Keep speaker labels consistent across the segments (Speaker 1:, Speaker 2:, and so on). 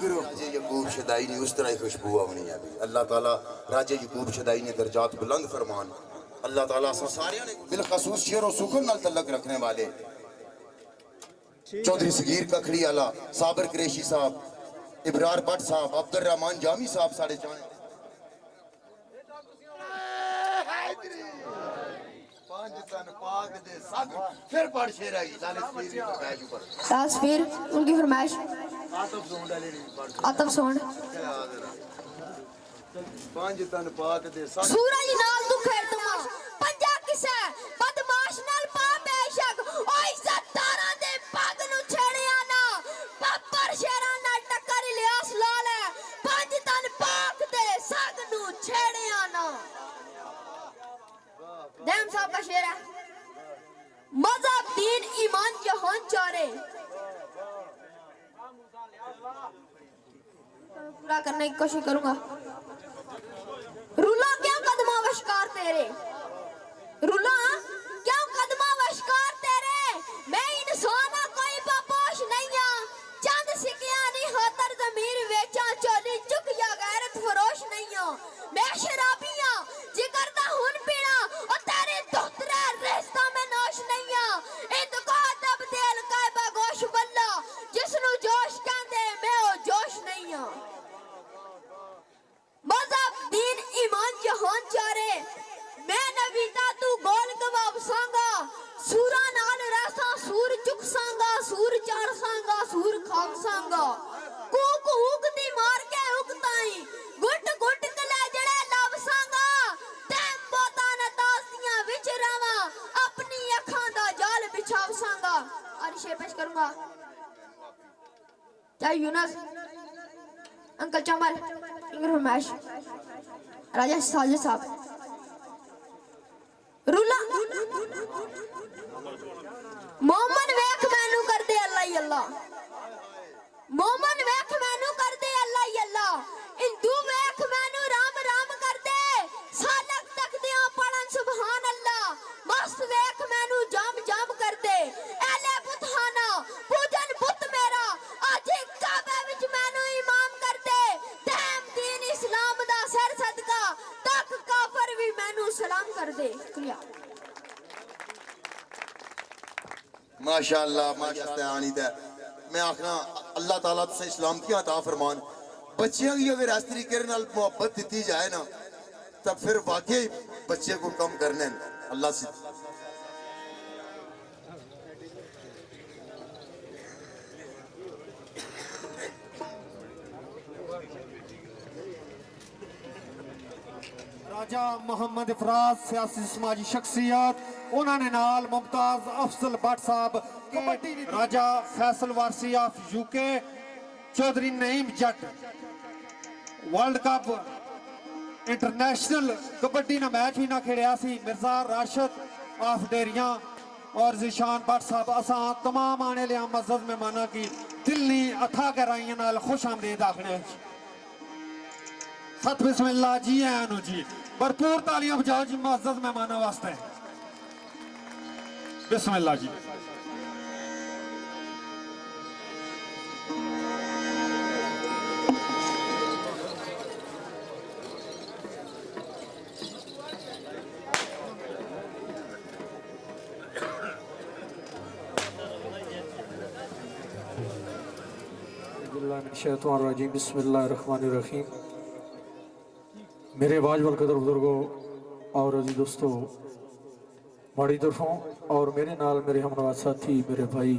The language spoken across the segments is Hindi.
Speaker 1: करो। राजे यकूब शदाई ने उस तरह ही खुशबू आवनी है। अल्लाह ताला राजे यकूब शदाई ने दर्जात बुलंद फरमान। अल्लाह ताला सारे ने बिलखसूस शेर और सुकून नाल तल्लक रखने वाले चौधरी सगीर कखड़ी आला, साबर कुरैशी साहब, इब्रार भट्ट साहब, अब्दुल रहमान जामी साहब साढ़े चाहे फिर पढ़ शेर आई
Speaker 2: फिर उनकी फरमाइश आतब सोंड
Speaker 1: पांच तन पाक दे
Speaker 2: सूरज नाल तू खेर तमाश पंजा किसे बदमाश नाल पा बेशक ओ इज्जतदारां दे पग नु छेड़िया ना बब्बर शेरां नाल टक्कर इलियास लाल है पंज तन पाक दे सग नु छेड़िया ना। देम साहब का शेर है मजहब दीन ईमान जहान चारे पूरा करने की कोशिश करूंगा। रुला क्या कदमा वशकार तेरे, रुला क्या कदमा वशकार तेरे, मैं इंसान कोई बपोश नहीं हाँ, चंद सिकिया नहीं खातर जमीर वेचा चोली चुक या गैरत फरोश नहीं हाँ, मैं शराबी हाँ जिगर दा हुन पीना और तेरे दोहतरे रेस्ता में नोश नहीं हाँ, इंतका तब दिल कायबा गोश बल्ला जिसनु जोश कहंदे मैं ओ जोश नहीं हाँ। मजहब दीन ईमान जहान चारे मैं नबीता तू गोल गवाब सांगा सूरा नाल रासा सूर चुक सांगा सूर चार सांगा सूर खाम सांगा कूक हुक दी मार के हुकताई गुट गुट कले जड़े लव सांगा तैम बोता न तासियां विच रावा अपनी अखां दा जाल बिछाव सांगा। और शेर पेश करूंगा चाहे यूनस अंकल चमल इंग्रमेश राजा साजिद साहब रुला मोमन वेख मैनू कर दे अल्लाह ही अल्लाह, मोमन वेख मैनू कर दे अल्लाह ही अल्लाह, हिंदू वेख मैनू राम राम कर दे सालक तक दियां पढ़न सुभान अल्लाह, मस्त वेख मैनू जाम जाम कर दे एले बुतहाना पूजन बुत मेरा आज काबे विच मैनू इमाम कर दे तैम दीन इस्लाम दा सर सदका तक काफर भी मैनू सलाम कर दे। शुक्रिया
Speaker 1: माशाअल्लाह माशाअल्लाह। दे मैं आखना अल्लाह ताला तुसें इस्लाम की अता फरमान। बच्चियां की अगर इस तरीके नाल मोहब्बत दी जाए ना तब फिर वाकई बच्चे को कम करने अल्लाह से।
Speaker 3: राजा मोहम्मद इफराज सियासी समाजी शख्सियत उन्होंने नाल Mumtaz Afzal Bhatt Sahab Raja Faisal Warsi of UK Chaudhry Naeem Jatt world cup international kabaddi ना मैच भी ना खेड़िया सी मिर्जा राशिद ऑफ डेरिया और जिशान भट्ट साहब असा तमाम आने लिया मस्जिद मेहमाना की दिल्ली अथा गहराइयां नाल खुश आमदीद आखने सत बिस्मिल्लाह जी आनू जी भरपूर तालियां बजाओ जी मुअज़्ज़ज़ मेहमानों वास्ते बिस्मिल्लाह जी। शैतानिर्रजीम बिस्मिल्लाहिर्रहमानिर्रहीम। मेरे वाजबल कदर बुजुर्गों और अजीज दोस्तों बड़ी तरफों और मेरे नाल मेरे हमनवाज साथी मेरे भाई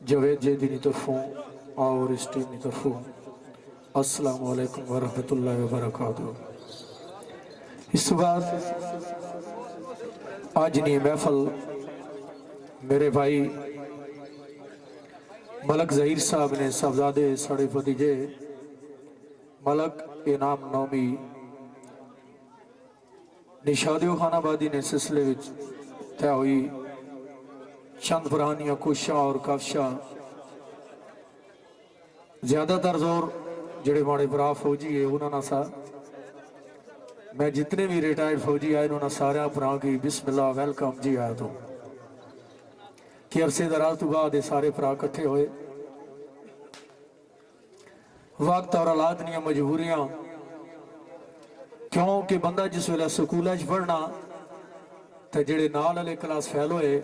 Speaker 3: जवेद जैदी की तरफों और इस टीम की तरफों अस्सलाम वालेकुम वरहमतुल्लाहि वबरकातुहू। इस बार आज नी महफल मेरे भाई मलक ज़हीर साहब ने साहबजादे साढ़े भतीजे मलक इनाम नौमी निशादियो खानाबादी ने सिलसिले विच तय हुई चंद पुरानियां कोशिशां और काविशां ज्यादातर जोर जेड़े माड़े भरा फौजी है उन्होंने सा मैं जितने भी रिटायर्ड फौजी आए उन्होंने सारे भरा की बिस्मिल्लाह वेलकम जी आया तो कि अरसे दराज तो बाद सारे भरा इकट्ठे होए
Speaker 4: वक्त और औलाद दियां मजबूरियां, क्योंकि बंदा जिस वेले स्कूल पढ़ना तो जेडे नाल वाले क्लास फेल होए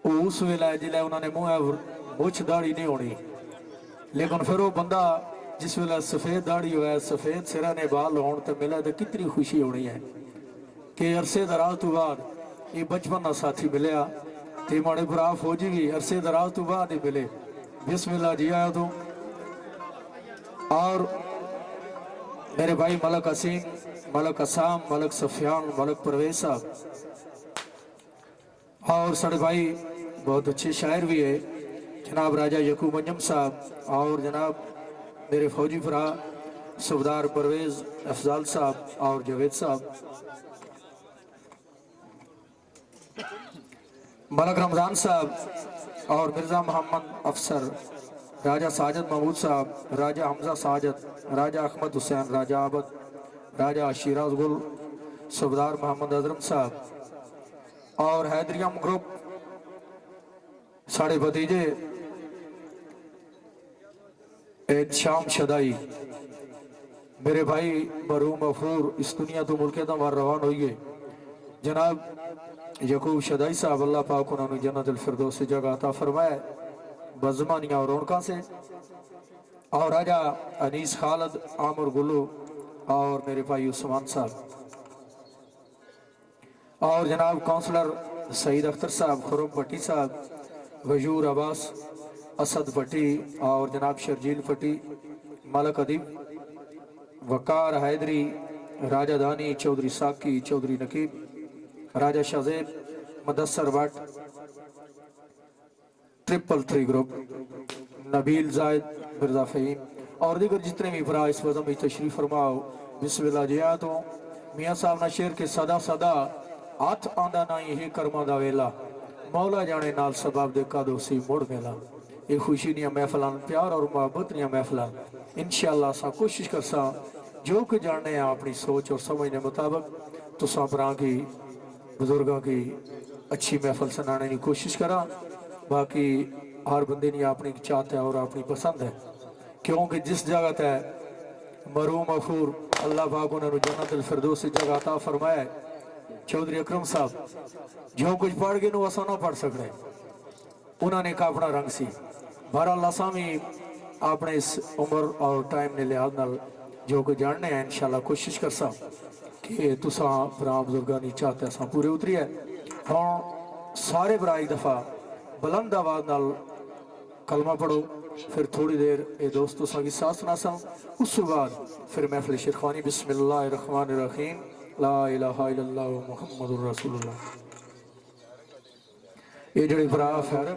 Speaker 4: वो उस वेले जिले उन्होंने मुँह मुछ दाड़ी नहीं होनी, लेकिन फिर वो बंदा जिस वेले सफेद दाड़ी होए सफेद सिरा ने बाल होने तो मिले तो कितनी खुशी होनी है कि अरसे दराज तो बाद ये बचपन का साथी मिलया तो माड़े भरा फौजी भी अरसे दराज तो बाद ही मिले। बिस्मिल्लाह जी आया तो। और मेरे भाई मलक असीम, मलक असाम, मलक सफियान, मलक परवेज साहब और साढ़े भाई बहुत अच्छे शायर भी है जनाब राजा यकूब अंजम साहब और जनाब मेरे फौजी भरा सुबदार परवेज अफजाल साहब और जावेद साहब, मलक रमजान साहब और मिर्जा मोहम्मद अफसर, राजा साजद महमूद साहब, राजा हमजा साजद, राजा अहमद हुसैन, राजा आबद, राजा शिराज गुल, सुबदार मोहम्मद अजरम साहब और हैदरियम ग्रुप साढ़े भतीजे शाम शदाई, मेरे भाई मरूम मफरूर इस दुनिया तो मुल्क वार रवान हुई है जनाब यकूब शदाई साहब, अल्लाह पाक उन्होंने जन्नत अल फिरदौस से जगह अता फरमाए बज़मानिया और रौनका से। और राजा अनीस खालिद आमर गुल्लू और मेरे भाई उस्मान साहब और जनाब काउंसलर सईद अख्तर साहब, खुरम भट्टी साहब, वजूर अब्बास, असद भट्टी और जनाब शर्जील भट्टी, मलक अदीब, वकार हैदरी, राजा दानी, चौधरी साकी, चौधरी नकीब, राजा शाहजेब, मुदस्सर भट्ट, 333 ग्रुप, नबील जायद, मिर्जा फहीम और दीगर जितने भी भरा इस वजह में तशरीफ फरमाओ। बिस्मिल्लाह जी आया तो मियाँ साहब ना शेर के सदा सदा हाथ आंदा ना यही कर्मा दा वेला, मौला जाने नाल सबब दे कदों सी मुड़ मेला। ये खुशी दियां महफिलां, प्यार और मोहब्बत दियां महफिलां इंशाअल्लाह सा कोशिश कर सा जो कि जानने अपनी सोच और समझने मुताबिक तुसा भरा की बुजुर्गों की अच्छी महफिल सुनाने की कोशिश करा। बाकी हर बंदे ने अपनी चाहत है और अपनी पसंद है, क्योंकि जिस जगह तय मरूम मफूर अल्लाह पाक उन्होंने जन्नत अल फिरदौस से जगह अता फरमाया। चौधरी अकरम साहब जो कुछ पढ़ गए नु असा ना पढ़ सकते, उन्होंने का अपना रंग सी। बहरहाल असा भी अपने इस उम्र और टाइम ने लिहाज नाल जो कुछ जानने हैं इंशाल्लाह कोशिश कर सा कि तुसा भरा बुजुर्गों की चाहते असा पूरे उतरी है। हाँ सारे भरा एक दफ़ा बुलंद आवाज नाल कलमा पढ़ो, फिर थोड़ी देर ये दोस्त तुसा की साथ सुना सा, उस बाद फिर महफिल शेरखानी। बिस्मिल्लाहिर्रहमानिर्रहीम, ला इलाहा इल्लल्लाह मुहम्मदुर रसूलुल्लाह। ये जड़े भरा फैरे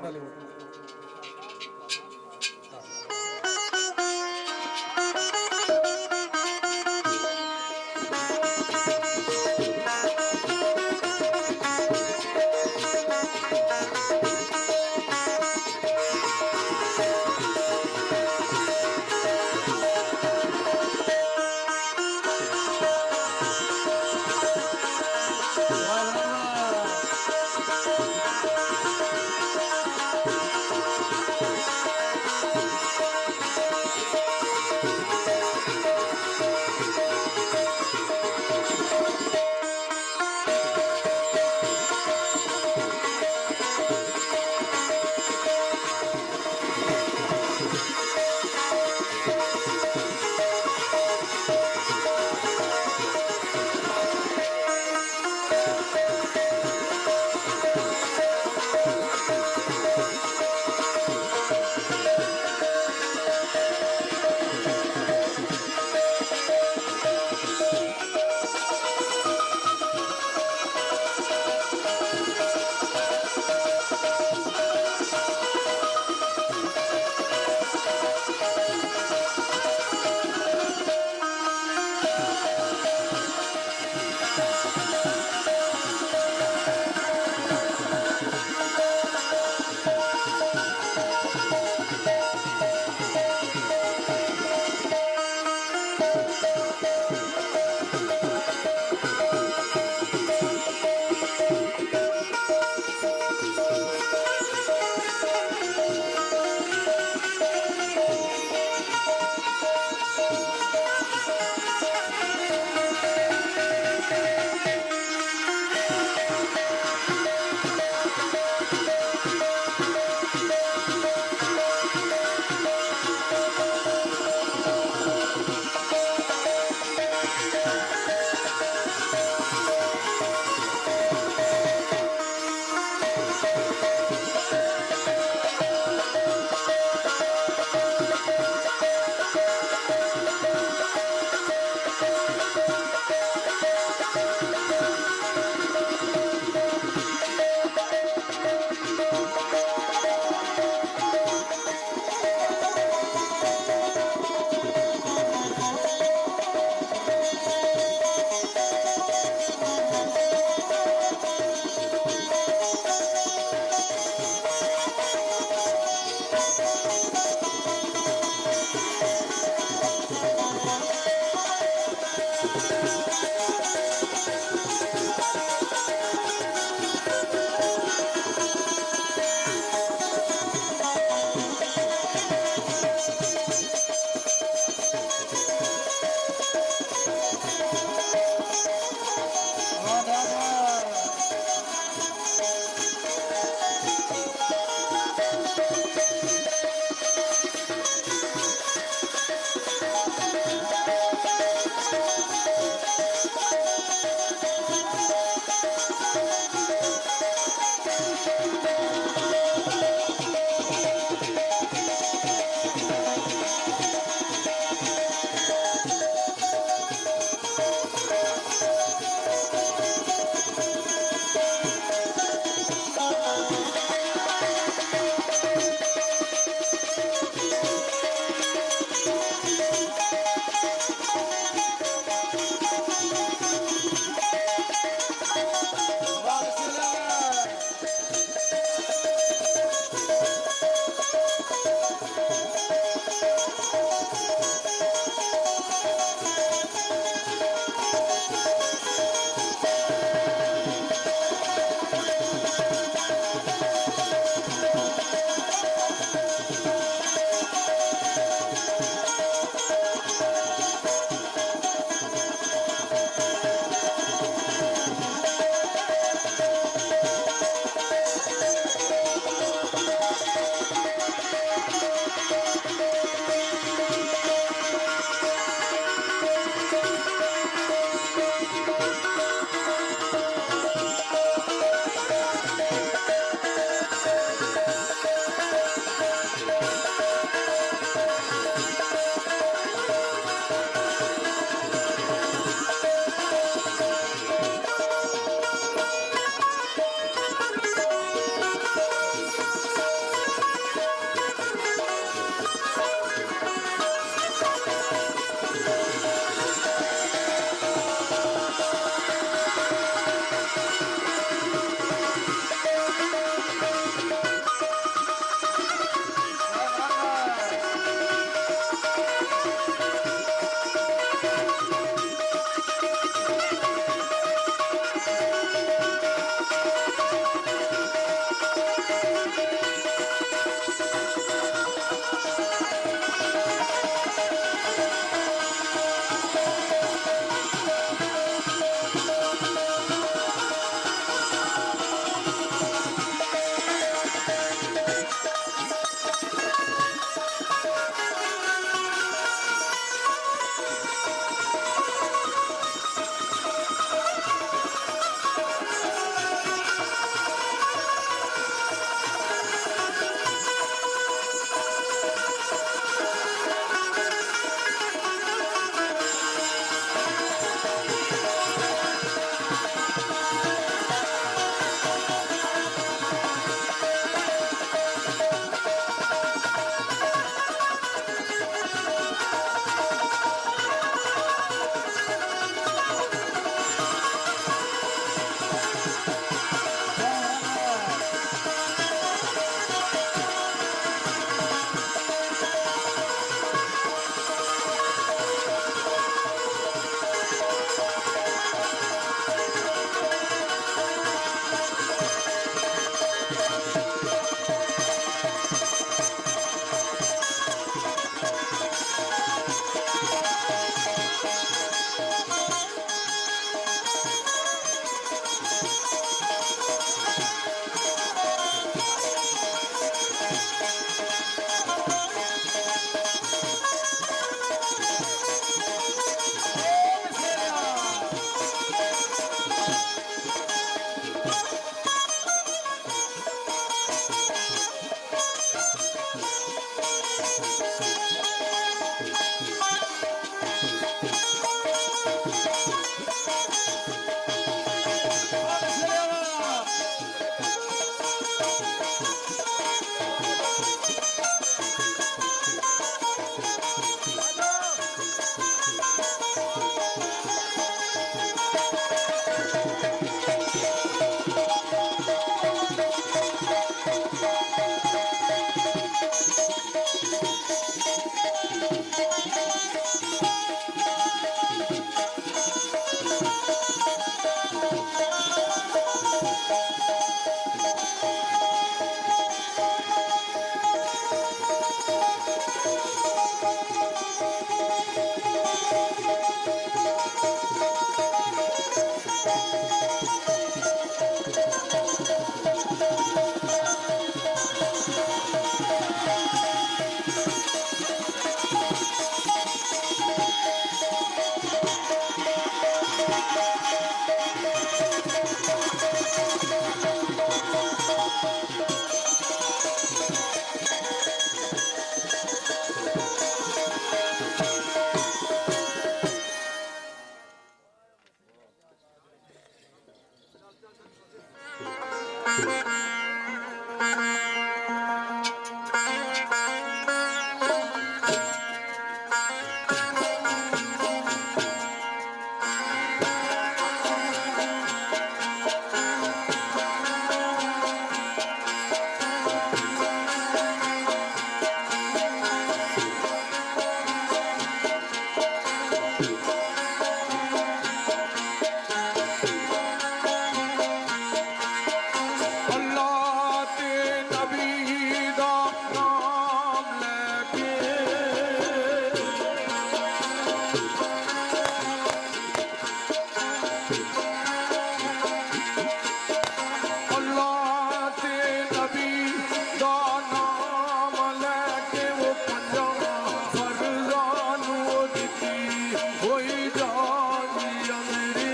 Speaker 4: होई जानिया मेरे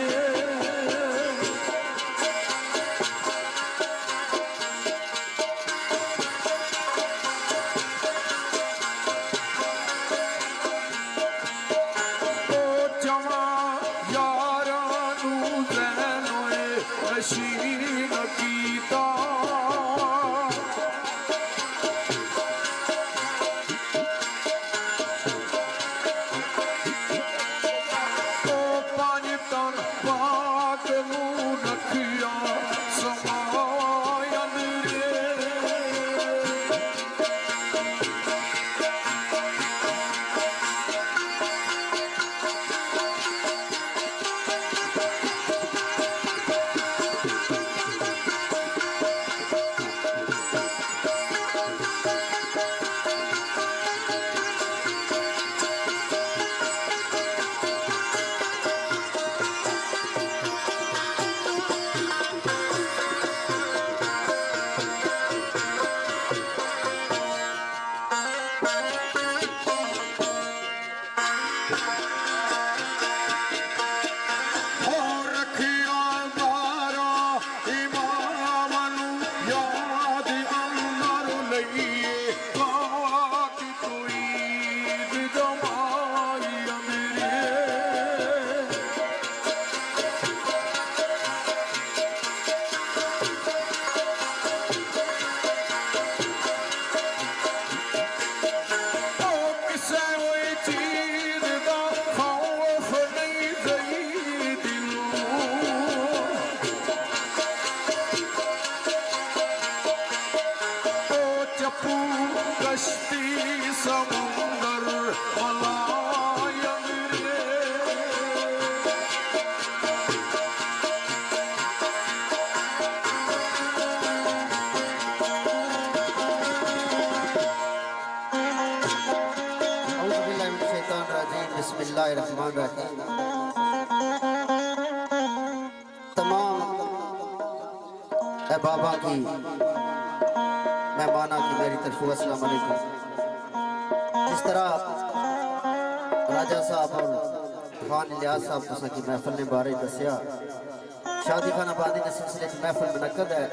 Speaker 4: नशीन कीता पांच तन पाक मुंह रखिया समायन रे कश्ती समुंदर मलायन रे
Speaker 5: बिस्मिल्लाहिर्रहमानिर्रहीम। तमाम अहबाबा की मेहमाना की मेरी तरफ अस्सलाम वालेकुम। जिस तरह राजा साहब और खान इलियास साहब तुसा की महफिल ने बारे दसिया, शादी खाना बादी के सिलसिले महफिल मुनक्कद है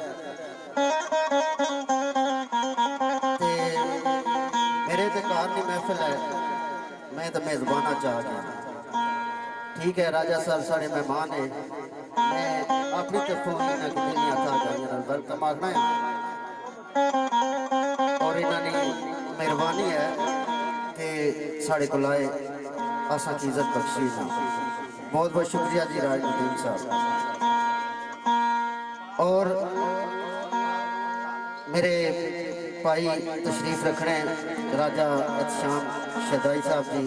Speaker 5: ते मेरे ते घर की महफिल है, मैं तो मेजबाना चाह गया। ठीक है, राजा साहब साढ़े मेहमान है, मैं अपनी तरफों वेलकम आखना है और इन्होंने मेहरबानी है कि साढ़े को लाए असा की इज्जत बख्शी ना। बहुत बहुत शुक्रिया जी राजनदीन साहब। और मेरे भाई तशरीफ रखने राजा एहतशाम शदाई साहब जी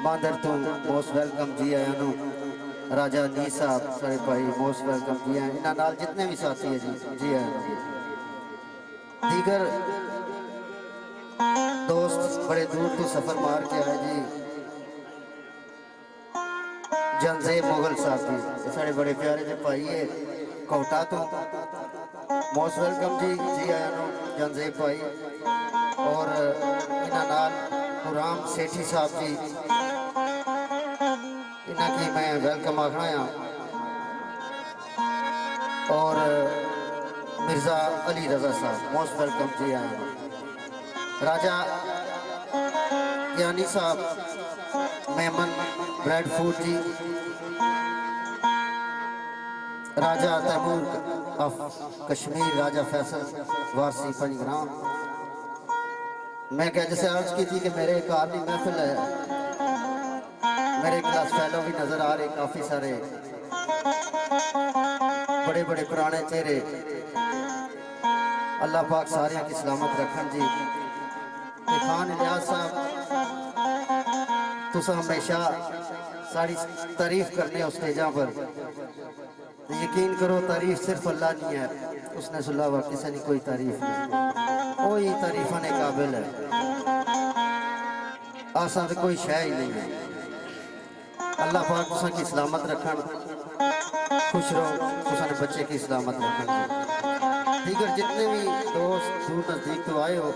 Speaker 5: मांदर तो मोस्ट वेलकम जी आया नु। राजा नी साहब सारे भाई मोस्ट वेलकम जी आए। इन्होंने नाल जितने भी साथी है जी आए। दीगर दोस्त बड़े दूर तो सफर मार के आए जी। जनजेब मुगल साहब जी सारे बड़े प्यारे से भाई है कोटा तो मोस्ट वेलकम जी आया नु जनजेब भाई। और इन्होंने नाल गुराम सेठी साहब जी इन्हें की मैं वेलकम आखना है। और मिर्जा अली रजा साहब मोस्ट वेलकम जी आए। Raja Gyani Sahab Memon bread food ji, Raja Taimur of Kashmir, Raja Faisal Warsi Panjgram. मैं क्या जैसे अर्ज की थी कि मेरे कार की महफिल है, मेरे क्लास फेलो भी नजर आ रहे काफी सारे बड़े बड़े पुराने चेहरे। अल्लाह पाक सारिया की सलामत रखन जी। खान इलियास साहब तुसा हमेशा सारी तारीफ करने हो स्टेजा पर, यकीन करो तारीफ सिर्फ अल्लाह नहीं है, उसने सुलावा किसी ने कोई तारीफ नहीं, वही तारीफा ने काबिल है। आसान तो कोई शय ही नहीं है। अल्लाह पाक तुसा की सलामत रखन, खुश रहो, तुसा ने बच्चे की सलामत रखन। दीगर जितने भी दोस्त दूर नजदीक तो आए हो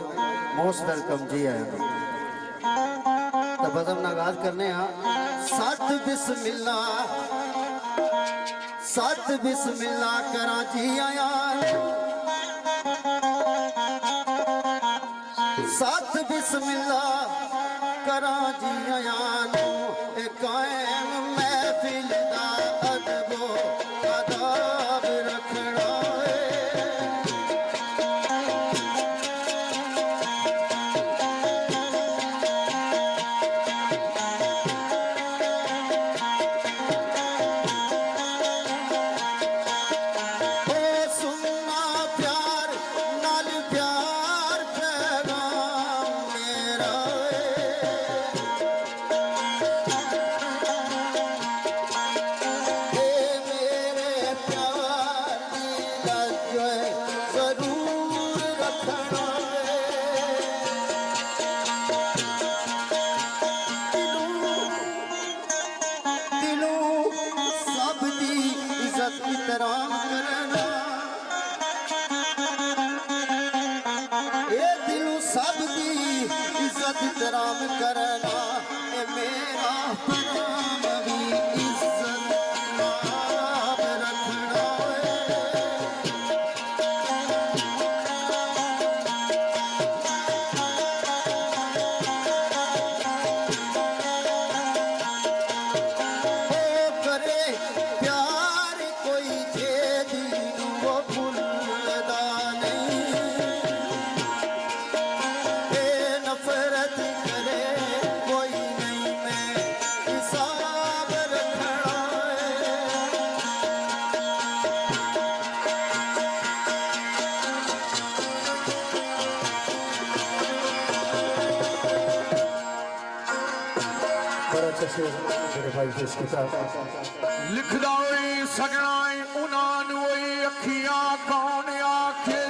Speaker 5: मोस्ट वेलकम जी आए। तो बज़म ना आगाज करने सत बिस्मिल्लाह कराची आया सत बिस्मिल्लाह कराची आया कायम महफिल दा अदबो आदाब रखना इज़्ज़त करना मेरा नाम भी इज़्ज़त नाम रखना करे प्यार कोई जे दिल वो भूलदा नहीं नफरत करे कोई नहीं मैं हिसाब रखना
Speaker 4: बड़ा अच्छा शेर मेरे भाई पेश किया लिखदा होई सगनाई उन्हां नूं होई अखियां कौन आखे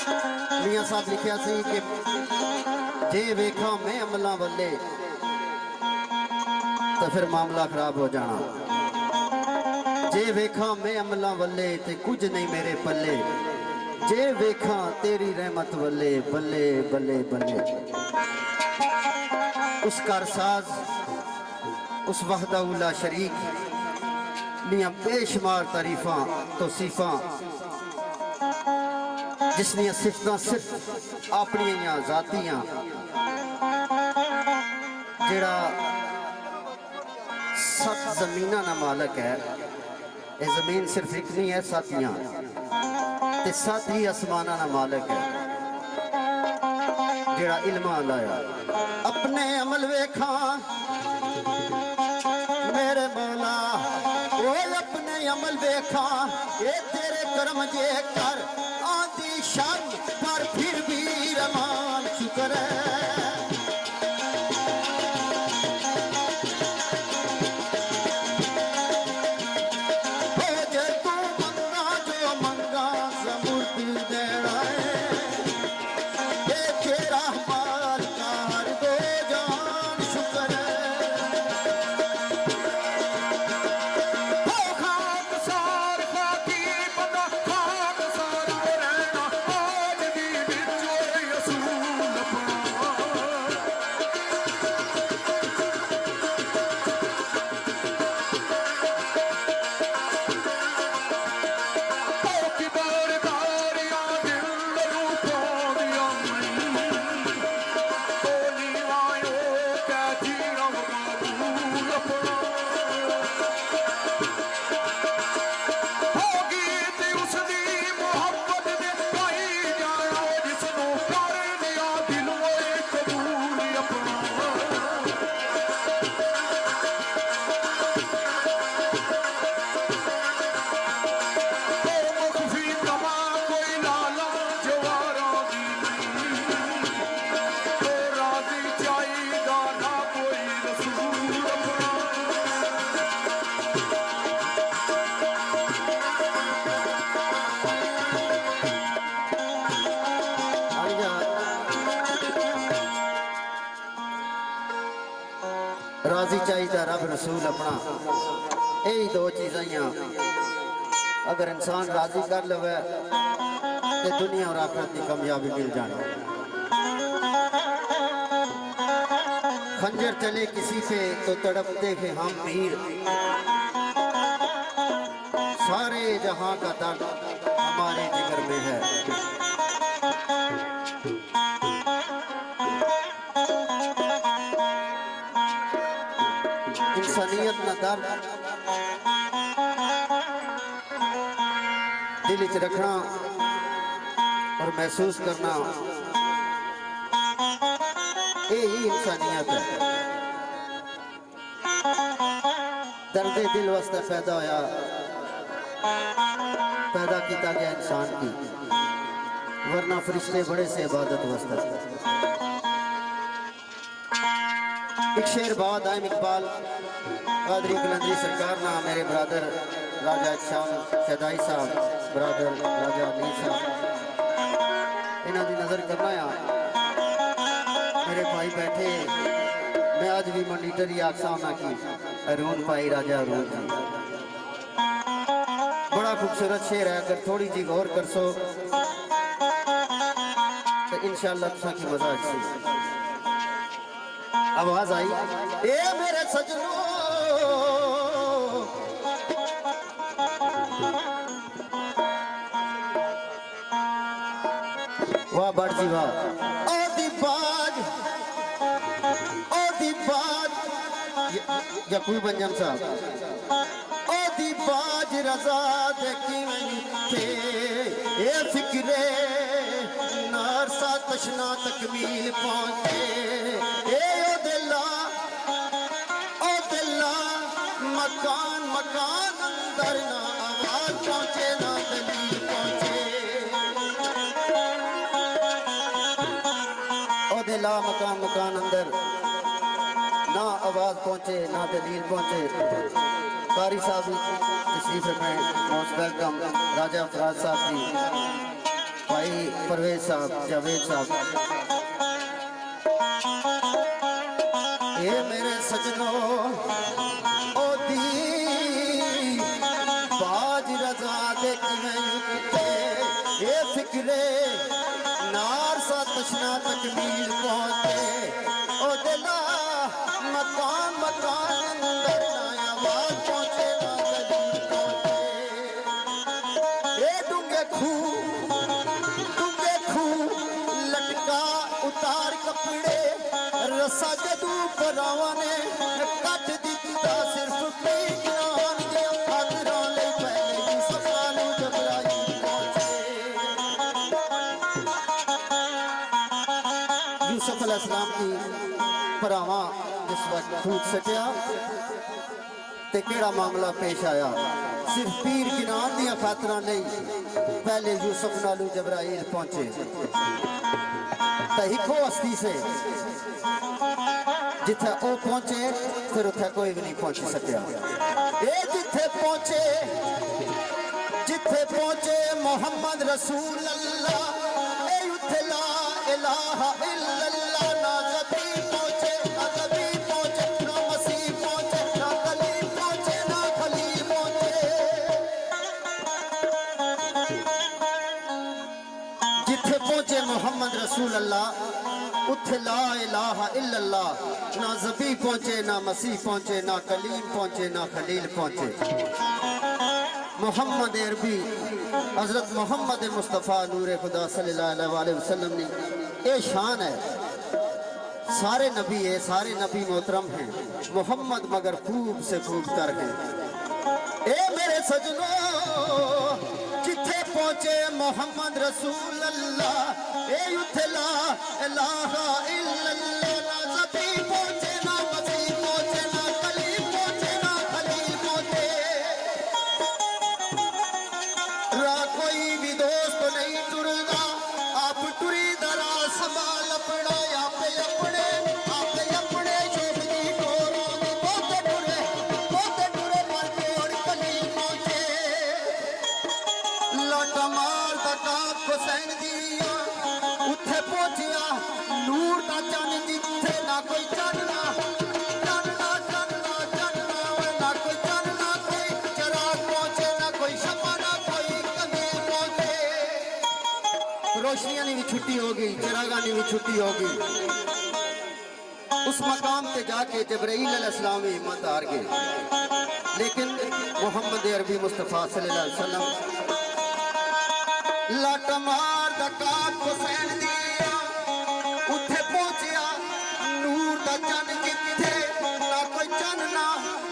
Speaker 5: मियां साहब लिखिया सी कि जे वेखा मैं अमलों वाले तो फिर मामला खराब हो जाना। जे वेखा मैं अमलों वाले ते कुछ नहीं मेरे पल्ले, जे वेखा तेरी रहमत वाले बल्ले बल्ले बल्ले। उस कारसाज उस वहदाउल्ला शरीक दियां बेशुमार तारीफां तौसीफां जिसनियां सिफतां सिर्फ अपनियां जातियां जेड़ा 7 जमीनां दा मालक है। ये जमीन सिर्फ एक नहीं है, 7 ते 7 ही आसमानां दा मालक है जेड़ा इल्मा लाया। अपने अमल वेखा मेरे मौला, ओ अपने अमल वेखा ये तेरे कर्म जे कर आंधी शर्म पर फिर भी रमान शुक्र है। राजी चाहिए रब रसूल अपना, यही 2 चीज़ां ही। अगर इंसान राजी कर लवे तो दुनिया और आखिरत की कामयाबी मिल जानी। खंजर चले किसी से तो तड़पते हैं हम मीर, सारे जहां का दर्द हमारे जिगर में है। इंसानियत ना दर्द दिल च रखना और महसूस करना, यही इंसानियत है। दर्द दिल वास्ते पैदा होया, पैदा किया गया इंसान की, वरना फरिश्ते बड़े से इबादत वास्ते। एक शेर बाद आयम इकबाल कादरी कलंदरी सरकार ना मेरे ब्रदर राजा शाम शदाई साहब, ब्रदर राजा अली साहब, इन्हों की नज़र करना आ। मेरे भाई बैठे, मैं आज भी मॉनिटर ही आखसा होना की अरून भाई राजा अरून जी। बड़ा खूबसूरत शेर है, अगर थोड़ी जी गौर कर सो तो इंशाअल्लाह तुसा की मजा अच्छी। आवाज आई ए मेरे सजनों, वाह बड़ जी वाह। ओ दी बाज यकूब अंजम साहब, ओ दी बाज रजा देखी थे ए फिक्रे नार सा तशना तकमील पहुंचे। मकान मकान अंदर ना आवाज पहुंचे ना दलील पहुंचे। ओ दिला मकान मकान अंदर ना आवाज पहुंचे ना दलील पहुंचे। कारी साहब तशरीफ रखें, मोस्ट वेलकम। राजा फराज साहब जी, भाई परवेज साहब, जावेद साहब। ये मेरे सजनों ओ दी बाज रजा देख ये फिक्रे नार सा तशना तकमील पहुंचे ओ दिला मकान मकान अंदर ना आवाज पहुंचे ना गली पहुंचे ये डूंगे खू लटका उतार कपड़े रसा जदू परावा ने कट दिता सिर्फ बेजान दे खातरां लई पहले यूसुफ नालू जबराईल पहुंचे यूसुफ अलैहिस्सलाम की परावा जिस वक्त खूद सटिया ते केड़ा मामला पेश आया सिर्फ पीर किनान दियां खातरां लई पहले यूसुफ नालू जबराईल पहुंचे हिको हस्ती से जिथे वो पहुंचे फिर उथे कोई भी नहीं पहुंच सकिया ये जिथे पहुंचे मोहम्मद रसूल अल्लाह ए उथे ला इलाहा इल्लल्लाह ना नबी पहुंचे ना नबी पहुंचे ना मसीह पहुंचे ना कलीम पहुंचे ना खलील पहुंचे जिथे पहुंचे मोहम्मद रसूल अल्लाह उथे ला इलाहा इल्लल्लाह ना ज़बी पहुंचे ना मसीह पहुंचे ना कलीम पहुंचे ना खलील पहुंचे मोहम्मद अरबी हजरत मोहम्मद मुस्तफ़ा नूरे खुदा सल्लल्लाहु अलैहि वसल्लम ने ये शान है सारे नबी है सारे नबी मोहतरम हैं मोहम्मद मगर खूब से खूब तर हैं ए मेरे सजनों जिथे पहुंचे मोहम्मद रसूल अल्लाह ए उथे ला इलाहा इल्लल्लाह ना ज़बी पहुंचे ना मसीह पहुंचे ना कलीम पहुंचे ना खलील पहुंचे रा कोई भी दोस्त नहीं टुरदा आप टुरी दरा संभाल अपना आपे अपने शोभनी डोरों दी बोते टुरे पर कोड़ कलीम पहुंचे लाटा मार तका हुसैन दिया उथे पहुंचिया नूर का चन जिथे ना कोई चन्ना ना कोई चन्ना कोई चराग पहुंचे ना कोई शमा ना कोई कमील पहुंचे रोशनियां ने भी छुट्टी हो गई चिरागा ने भी छुट्टी हो गई उस मकाम पे जाके जबराईल अलैहिस्सलाम भी हिम्मत हार गए लेकिन मोहम्मद अरबी मुस्तफ़ा सल्लल्लाहु अलैहि वसल्लम लट मार दकात हुसैन दिया उथे पहुंचिया नूर दा चन जिथे ना कोई चन ना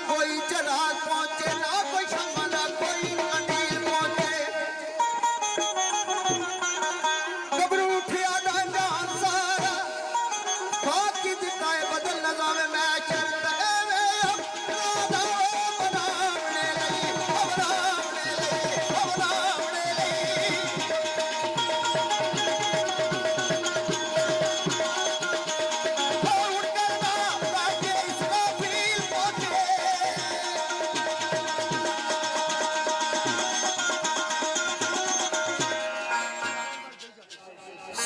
Speaker 5: कोई चराग पहुंचे ना कोई शमा ना कोई कंदील पहुंचे घबरू उठिया दा जान सारा खाक की दिता है बदल न जावे मैं चलता एवे अपना बनावने लई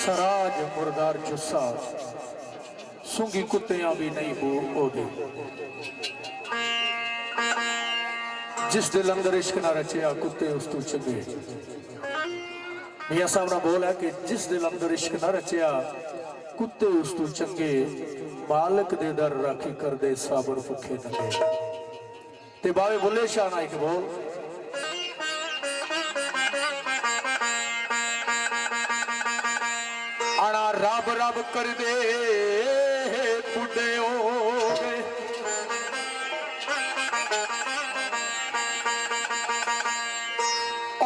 Speaker 4: सराज मुर्दार जुस्सा सूंगी कुत्तियां भी नहीं बो ओदे जिस दिल अंदर इश्क ना रचिया कुत्ते उस तू चंगे मियां साहब ना बोल है कि जिस दिल अंदर इश्क ना रचिया कुत्ते उस तू चंगे मालिक दे दर राखी कर दे साबर भुखे नंगे ते बावे बुल्ले शाह नाइक बोल आना रब रब कर दे बुढ़े हो गए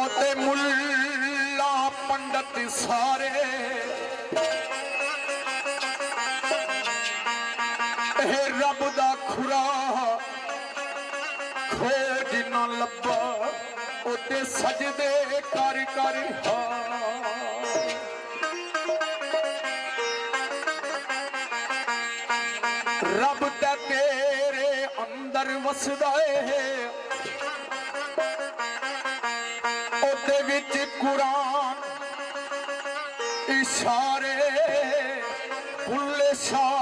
Speaker 4: ओते मुल्ला पंडित सारे रब दा खुरा खोज न लब्बा ओते सजदे कर कर रब दा तेरे अंदर वसदा है ओदे विच कुरान इशारे बुल्ले शाह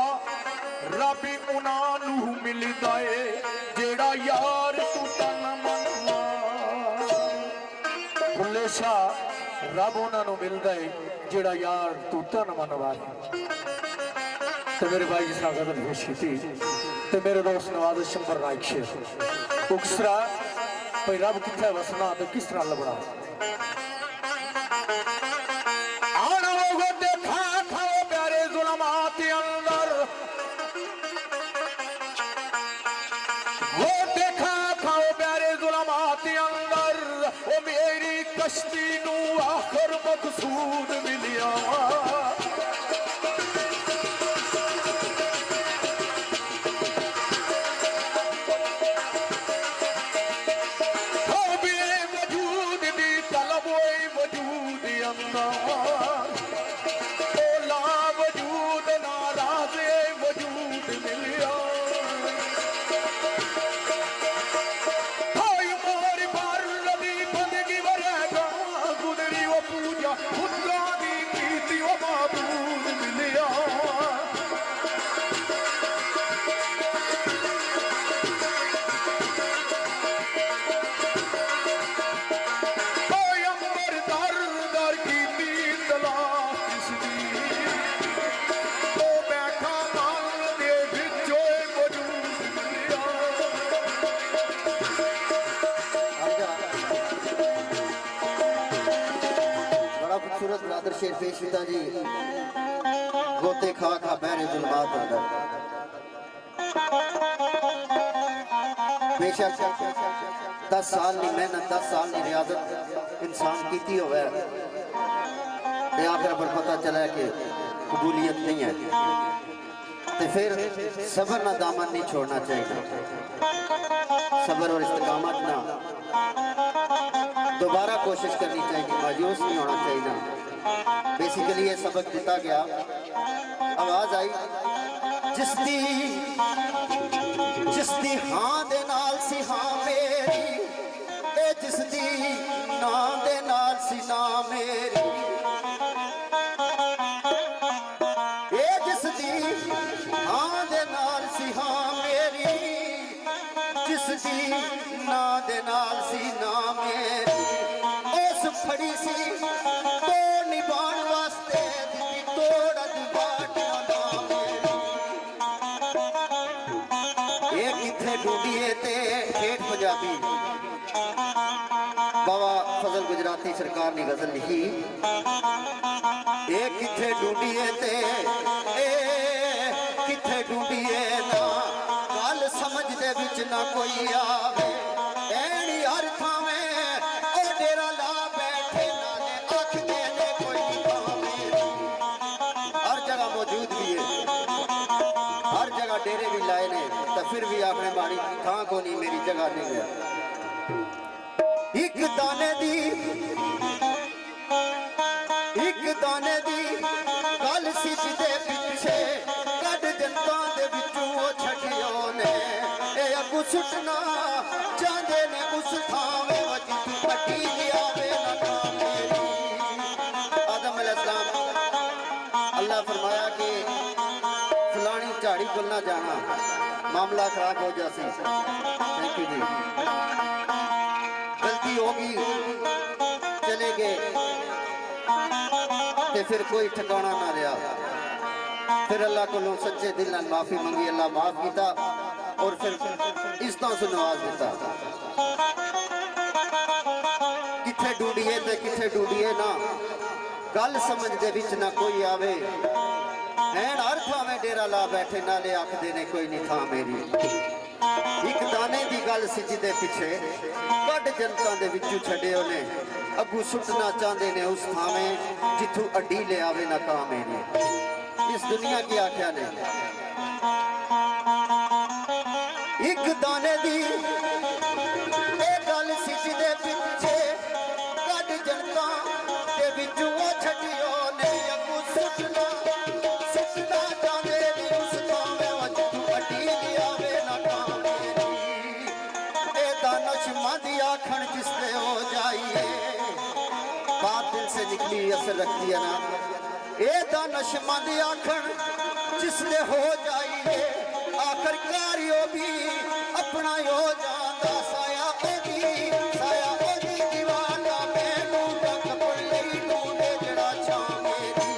Speaker 4: रब उन्हां नूं मिलदा है जेड़ा यार तू तन मनवा बुल्ले शाह रब उन्हां नूं मिलदा है जेड़ा यार तू तन मनवा ते मेरे भाई जिस तरह गजल पेश की ते मेरे दोस्त नवाज शंबर नाइक शेर उकसरा भाई रब किथे वसना तो किस तरह लबड़ा आना लोगों देखा खाओ प्यारे जुल्मात अंदर वो देखा खाओ प्यारे जुल्मात अंदर वो मेरी कश्ती नू आखिर मकसूद मिलिया
Speaker 5: खूबसूरत बरादर शेर पेश किया जी गोते खा खा बहरे जुल्मात अंदर बेशक 10 साल की मेहनत 10 साल की रियाजत इंसान की होवे आखिर पर पता चला कि कबूलियत नहीं है तो फिर सबर ना दामन नहीं छोड़ना चाहिए सबर और इस्तिकामत ना दोबारा कोशिश करनी चाहिए मायूस नहीं होना चाहिए बेसिकली ये सबक दिता गया आवाज आई जिसदी हाँ दे नाल सी हाँ मेरी ए जिसदी ना दे नाल सी ना मेरी ए जिसदी हाँ दे नाल सी हाँ मेरी जिसदी ना दे नाल सी ना मेरी फड़ी सी तो निभाण वास्ते तोड़ ये किथे डूबीए ते ठेठ पंजाबी बाबा फजल गुजराती सरकार ने गजल लिखी ये किथे डूबीए ते किथे डूबीए ना गल समझ दे विच ना कोई आवे एनी हर थावे डेरा ला बैठे ना दे आख दे दे कोई हर जगह मौजूद भी है हर जगह डेरे भी लाए ने तो फिर भी आपने मारी थां को नहीं मेरी जगह नहीं गया एक दाने दी गल सिज दे पिछे कद जनता दे विचों ओ छटियो ने ए अगू सुटना चांदे ने उस थावे वज पट्टी आवे ना कामेरी आदम अलैहिस्सलाम अल्लाह फरमाया कि फलानी झाड़ी को ना जाना मामला खराब हो जासी थैंक यू जी गलती होगी चले गए ते फिर कोई ठिकाना ना रहा फिर अल्लाह को सच्चे दिल नाल माफी मंगी अल्लाह माफ किया और फिर इज्जतों से नवाज दिता किथे ढूंढिए ते किथे ढूंढिए ना गल समझ दे विच ना कोई आवे हैन हर थावे डेरा ला बैठे नाले आखदे ने कोई नहीं था मेरी एक दाने दी गल सिजदे पिछे कड जनता दे विचों छड्यो ने अगू सुटना चाहते ने उस थावे जिथू अड्डी ले आवे ना कामे ने इस दुनिया की आख्या ने एक दाने दी गल सिजदे पिछे कड जनता दे विचों छड्यो ने अगू सुटना चाहते ने उस थावे जिथू अड्डी ले आवे ना कामे ए दानश मंदी आखण जिसते हो जाइए बात दिल से निकली असर रखती है ना ए दानशमंद आखन जिसने हो जाइए आखिरकार यो भी अपना हो जाता साया ओदी दीवाना मैनू तक पड़ी ढूंढे जड़ा छावेगी।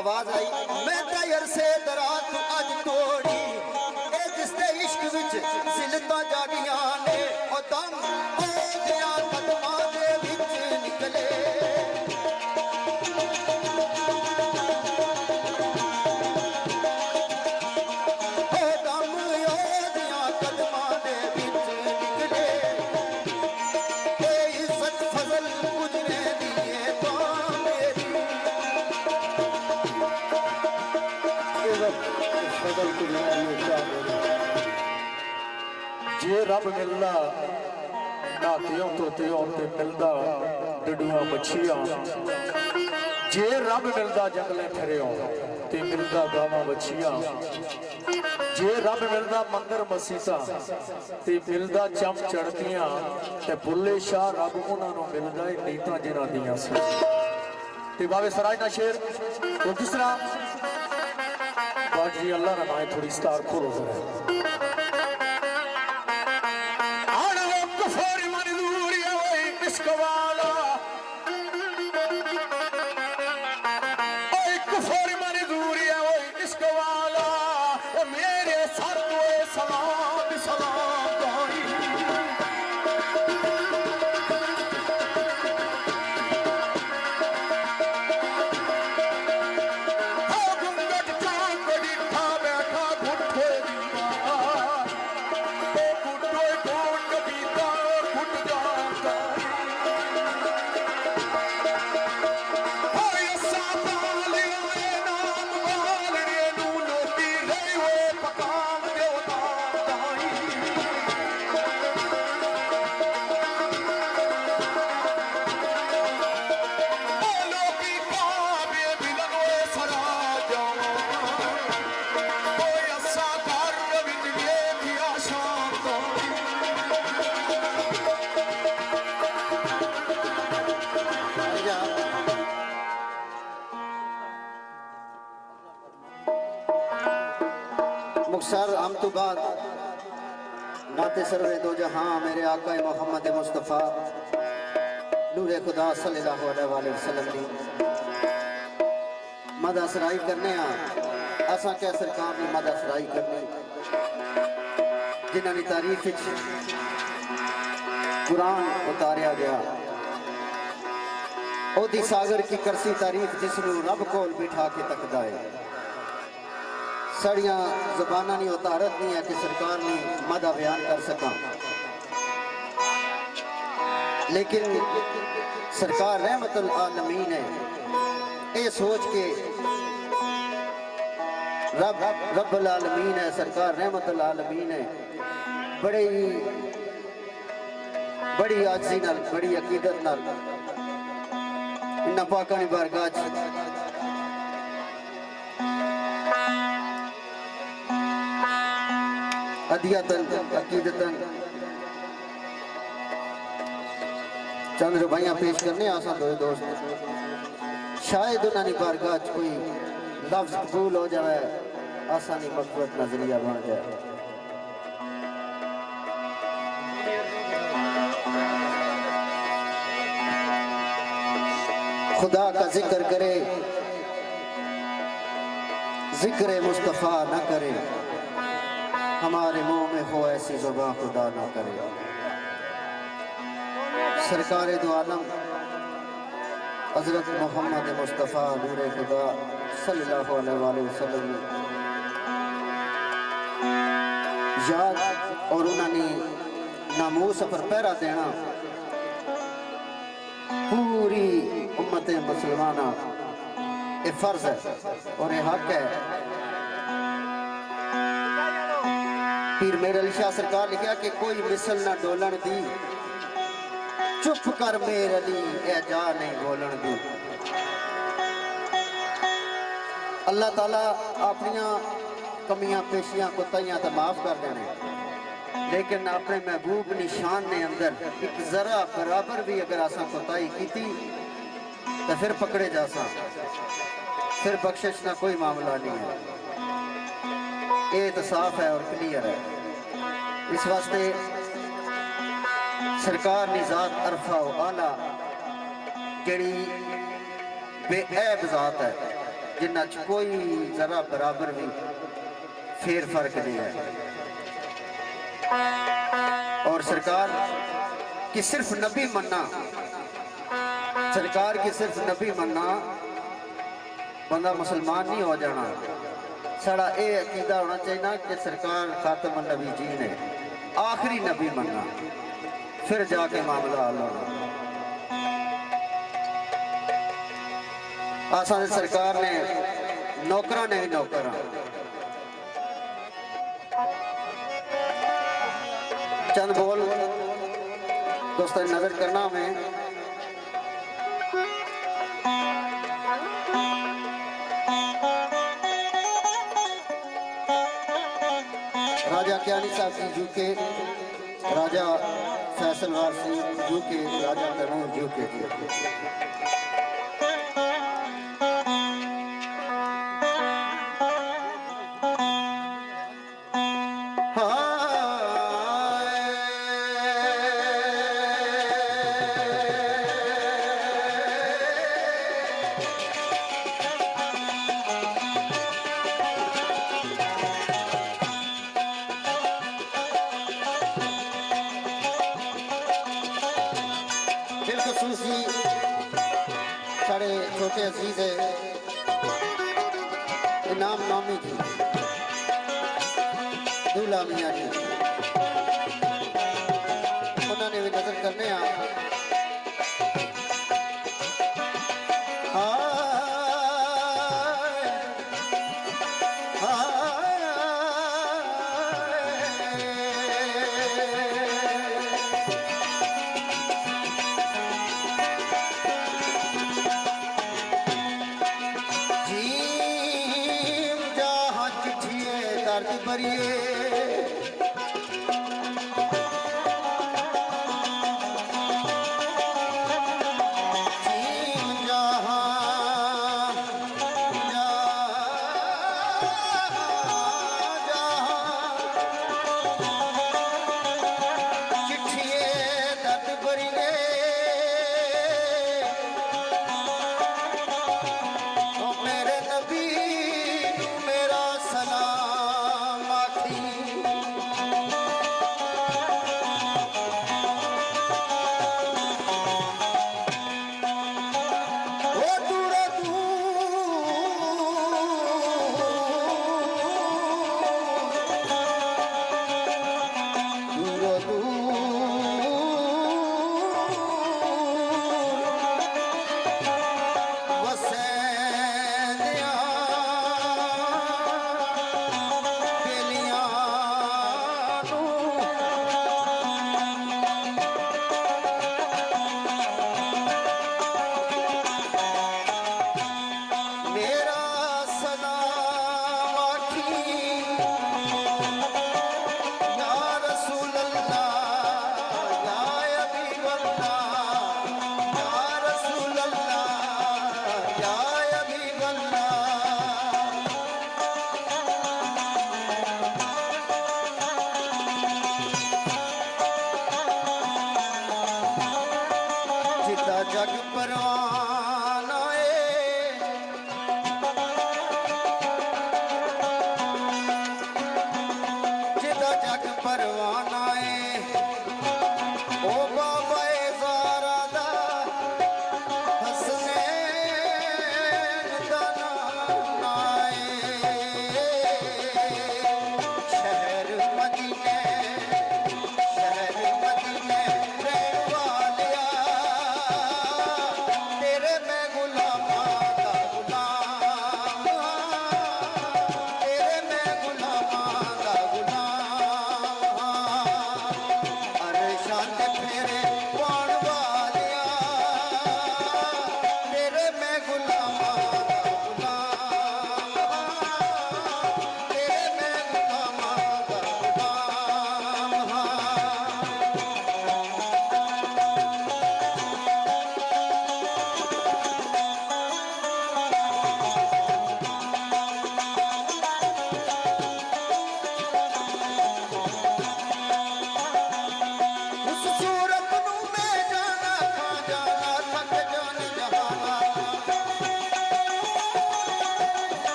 Speaker 5: आवाज आई मैं तैयार से दरात अज तोड़ी ए जिसने इश्क विच जिलता जागियां ने ओ दम ओ गया कदमां दे विच निकले।
Speaker 4: जे रब मिलदा नातियों तोतियों ते मिलदा डडुआ मच्छियां, जे रब मिलदा जंगले फिरियों ते मिलदा गावां बछियां, जे रब मिलदा मंदिर मसीता ते मिलदा चम चढ़दियां ते बुल्ले शाह रब उन्हां नूं मिलदा है नीतां जिन्हां दियां सी। ते बावे सराज दा शेर वो किस तरह बाजी अल्लाह दा नाम थोड़ी स्टार खोलो जरा।
Speaker 5: मुख्तार हम तो बाद नाते सरवे दो जहां मेरे आका मोहम्मद मुस्तफ़ा नूरे खुदा सल्लल्लाहु अलैहि वसल्लम दी मदा सराई करने असा क्या सरकार ने मदा सराई करनी जिन्होंने तारीफ कुरान उतारिया गया ओदी सागर की करसी तारीफ जिसनू रब कोल बिठा के तकदा है साड़ियाँ जबाना नहीं उतारत नहीं है कि सरकार ने मदा बयान कर सका लेकिन सरकार रहमतुल आलमीन है ये सोच के रब्बुल आलमीन है सरकार रहमतुल आलमीन है बड़ी आजी नाल बड़ी अकीदत नाल इन्ना पाका नी बारगाह अदियतन अकीदतन चंद रुबाइयां पेश करने आसा दो दोस्त शायद उन्होंने बारगाह कोई लफ्ज कबूल हो जाए आसानी मकबूत नजरिया बन जाए। खुदा का जिक्र करे जिक्र मुस्तफ़ा न करे हमारे मुंह में हो ऐसी जुबान खुदा ना करे। सरकार दो आलम हजरत मोहम्मद मुस्तफ़ा नूरे खुदा सल्लल्लाहु अलैहि वसल्लम याद और उन्होंने नामूस पर पहरा देना पूरी उम्मत मुसलमाना ये फर्ज है और ये हक है। पीर मेरे अली शाह सरकार लिखा कि कोई मिसल ना डोलन दी चुप कर मेरे अली ए जा नहीं बोलन दी। अल्लाह ताला अपनियां कमियां पेशियां कोताहियां तो माफ कर देने लेकिन अपने महबूब निशान ने अंदर एक जरा बराबर भी अगर असा कोताही की तो फिर पकड़े जा सा, फिर बख्शिश का कोई मामला नहीं है। ये तो साफ है और क्लियर है। इस वास्ते सरकार ने जात अरफा व आला जड़ी बेऐब जात है, जिन्ना च कोई जरा बराबर भी फेर फर्क नहीं है। और सरकार की सिर्फ नबी मन्ना, सरकार की सिर्फ नबी मन्ना, बंदा मुसलमान नहीं हो जाना। साड़ा ये अकीदा होना चाहिए कि सरकार खातम नबी जी ने आखिरी नबी मन्ना, फिर जाके मामला हल होना। आसान सरकार ने नौकरा ने भी नौकरा चंद बोल दोस्तों नजर करना में राजा क्यानी साहब की यूके, राजा फैसल वारसी यूके, राजा तैमूर यूके की। साढ़े छोटे अजीज है इनाम नामी जी दूल्हा मियाँ जी, उन्होंने भी नजर करने मेरे नबी मेरा सलाम आखी।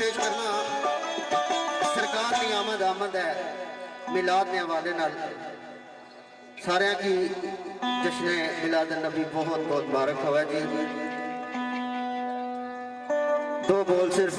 Speaker 5: पेश करना सरकार की आमद है मिलाद के हवाले नाल सारे की जश्न मिलाद नबी बहुत बहुत मुबारक हुआ जी। दो बोल सिर्फ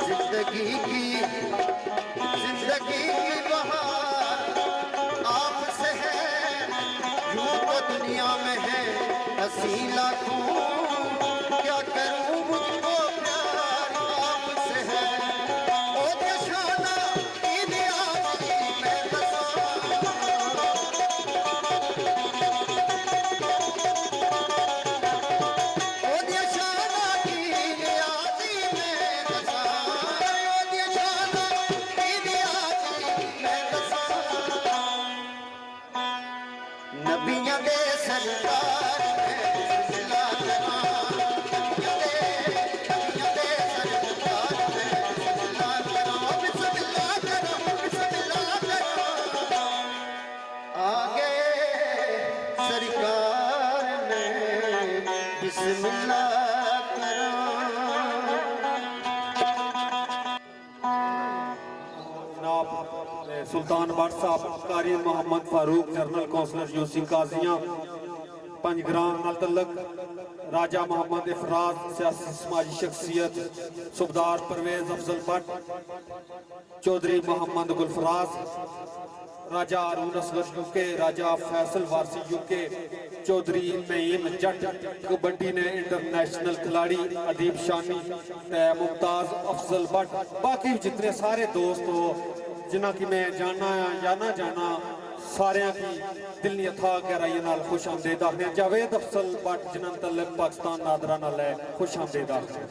Speaker 5: जिंदगी की बहार आपसे है, यूं तो दुनिया में है हंसी लाखों, क्या करूं मुझको प्यार आपसे है। ओ निशाना ईद आजी मैं बसा, ओ निशाना ईद आजी मैं बसा, ओ निशाना ईद आजी मैं बसा। नबियां दे सरदार सरकार बिस्मिल्लाह
Speaker 3: जनाब सुल्तान Bhatt Sahab, Qari Mohammad Farooq, general councillor UC Kazian, Panjgram नलतलक, राजा मोहम्मद इफराज, सियासी समाजी शख्सियत, सुबदार परवेज अफजल भट्ट, चौधरी मोहम्मद गुलफराज, राजा अरून असगर यूके, राजा फैसल वारसी यूके, चौधरी नईम जट, कबड्डी ने इंटरनेशनल खिलाड़ी अदीब शानी, मुमताज अफजल भट्ट, बाकी जितने सारे दोस्त हो जिन्हें कि मैं जाना या ना जाना, सारे की दिल अथा गहराई नाल खुश आमदेद आखने। जावेद अफजल भट्ट जिन्हों तलक पाकिस्तान नादरा नाल है, खुश आमदेद आखने।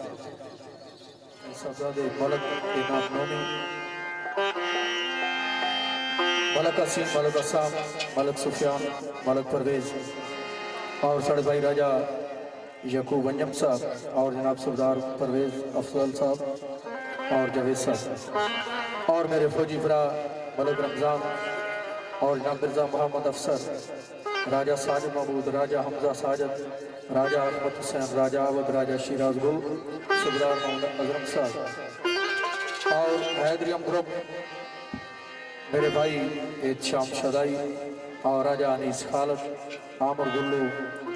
Speaker 4: मलक असीम, मलक असाम, मलक सुफियान, मलक परवेज और साढ़े भाई राजा यकूब अंजम साहब और जनाब सरदार परवेज अफजल साहब और जावेद साहब और मेरे फौजी भरा मलक रमज़ान और जनाब मिर्ज़ा मोहम्मद अफसर, राजा साजिद महमूद, राजा हमजा साजिद, राजा अहमद हुसैन, राजा अवध, राजा शिराज गुल, सरदार मोहम्मद अजरम साहब और हैदरियम ग्रुप, मेरे भाई शाम शदाई और राजा अनीस खालद, आमर गुल्लू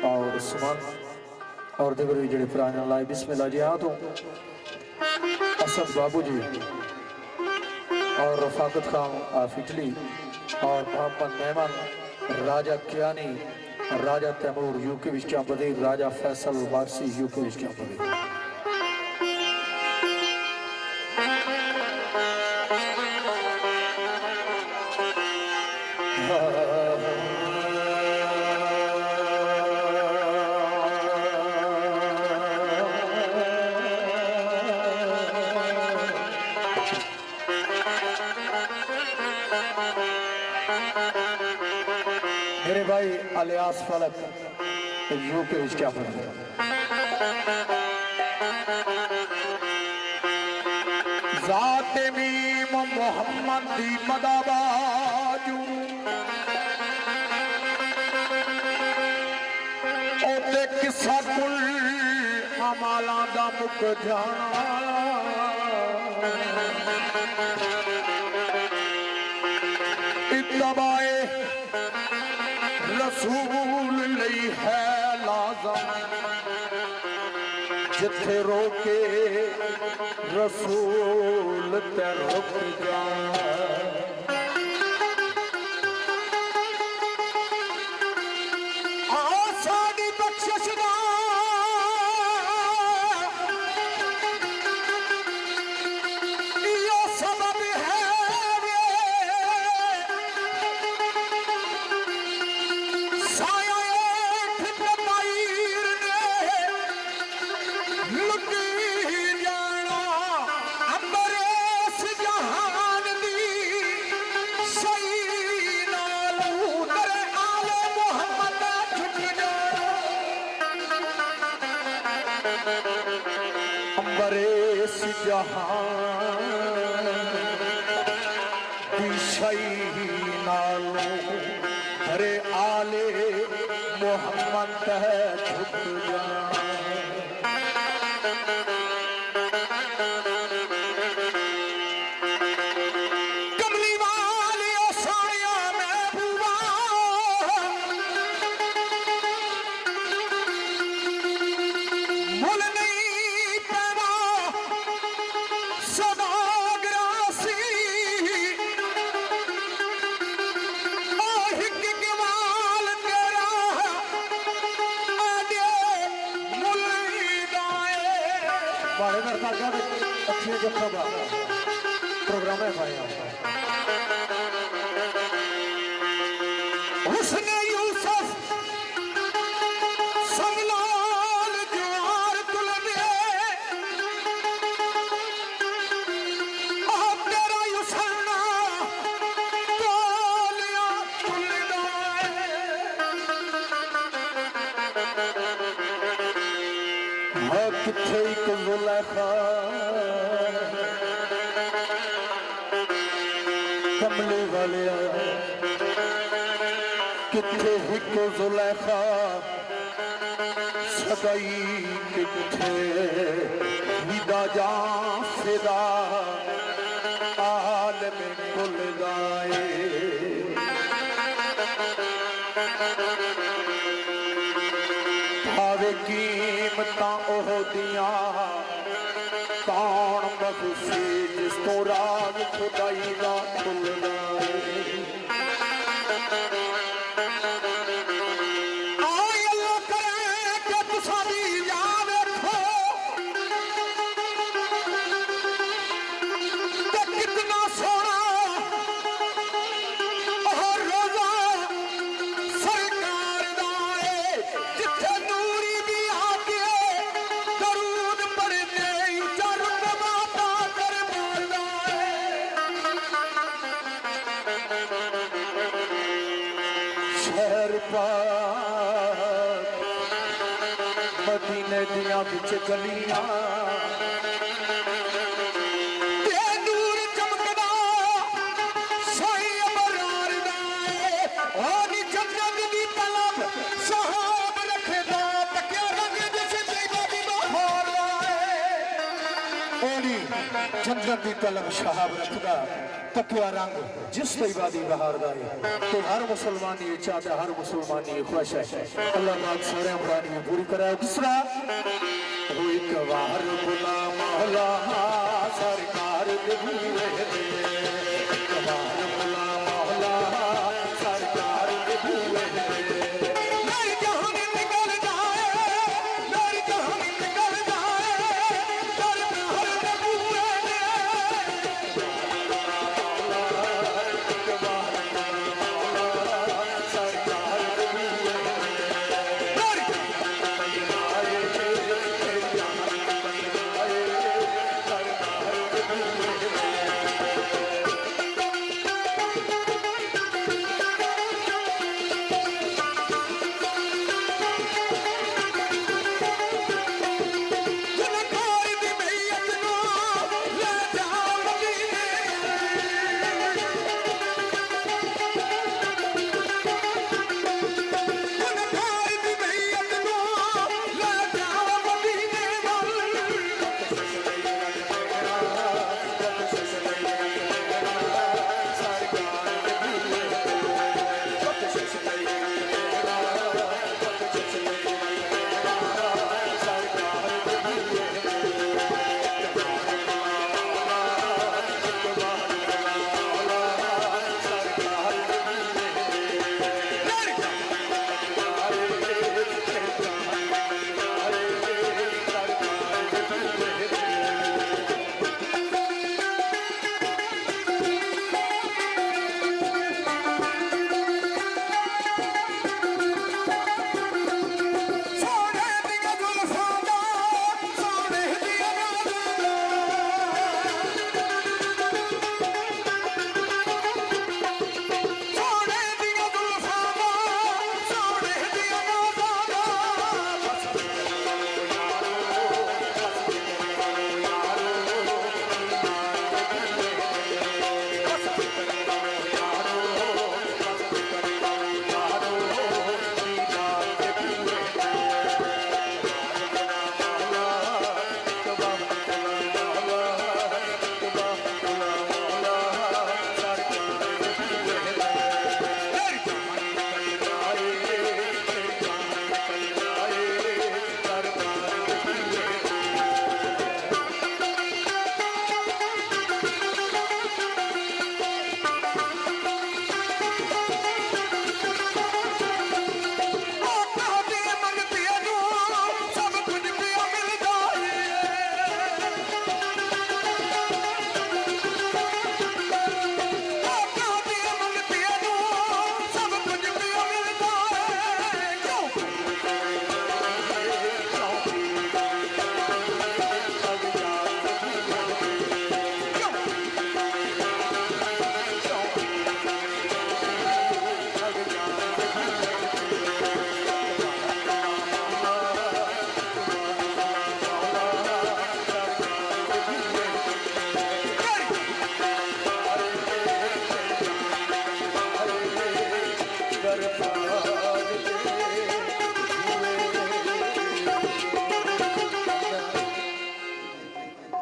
Speaker 4: और उस्मान और दिगर भी जड़े पुराने लाए। बिस्मिल्लाह जी। हाँ तो असद बाबू जी और रफाकत खान ऑफ इटली और मोहम्मद मेहमान, राजा कियानी, राजा तैमूर यूके विश्व बदीर, राजा फैसल वारसी यूके विश्व बदीर। मेरे भाई अलियास फलक यूके क्या पढ़े
Speaker 6: जाते मीम मोहम्मद दी मदाबाजू ओते किस्सा कुल अमाला दा मुक जाना इत्तबाए रसूल लई है लाज़म जिथे रोके रसूल ते रुक जा साडी बख्शिश दा यो सबब है अंबरेस जहान दिशाई नालो अरे आले मोहम्मद झुक जा कमली वाले साया महबूबा मुल अच्छे जत्था का प्रोग्राम है भाई। उसने यूसुफ समलाल जुआर तुलने और तेरा युसरना तोलिया तुलना है किथे एक जुलेखा कमली वाले किथे हिको जुलेखा सगाई किथे विदा जा फिदा आलम कुल गाए भावे कीमतां ओह दियां कौन बख्शे जिस तो राज खुदाई दा खुल गाए मदीने दिया बिच गलियां ते नूर चमकदा सोई अबरार दा ओ नी जन्नत दी तलब सहाब रखदा तकिया रंग जिस तेगा दी बहार
Speaker 4: ओली जन्नत दी तलब शहाब रखदा तकिया रंग जिस तैयबा दी बहार दा है तो हर मुसलमान ये चाहता हर मुसलमान ये खुश है अल्लाह पाक सारे मुराद में पूरी कराए दूसरा वो एक वार बुला मौला सरकार दे बूरे दे एक वार बुला मौला सरकार दे बूरे दे
Speaker 6: मेरी जहां निकल जाए मेरी जहां निकल जाए दरबार दे बूरे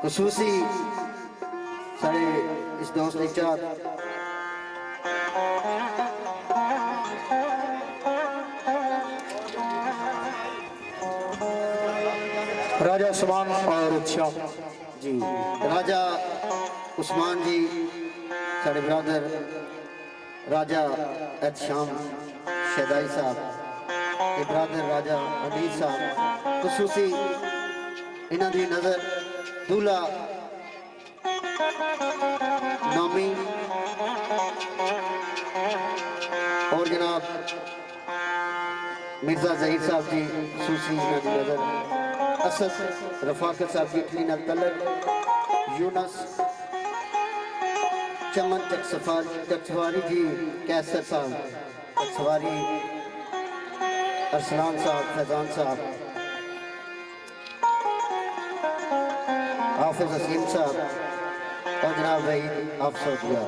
Speaker 5: खसूसी साढ़े इस दोस्त ने चार
Speaker 4: राजा उस्मान और उत्साह
Speaker 5: जी राजा उस्मान जी साढ़े ब्रदर राजा एहतशाम शहदाई साहब ते ब्रदर राजा अनीस साहब खसूसी इन्हां दी नज़र दूल्हा नामी और जनाब मिर्जा जहीर साहब जी खसूसी इन्हां दी नज़र असद रफाकत साहब जी इटली नाल तलक यूनस चमन चकसवारी जी कैसर साहब चकसवारी अरसलान साहब फैजान साहब हाफिज हसीम साहब और जनाब भाई अफसोदिया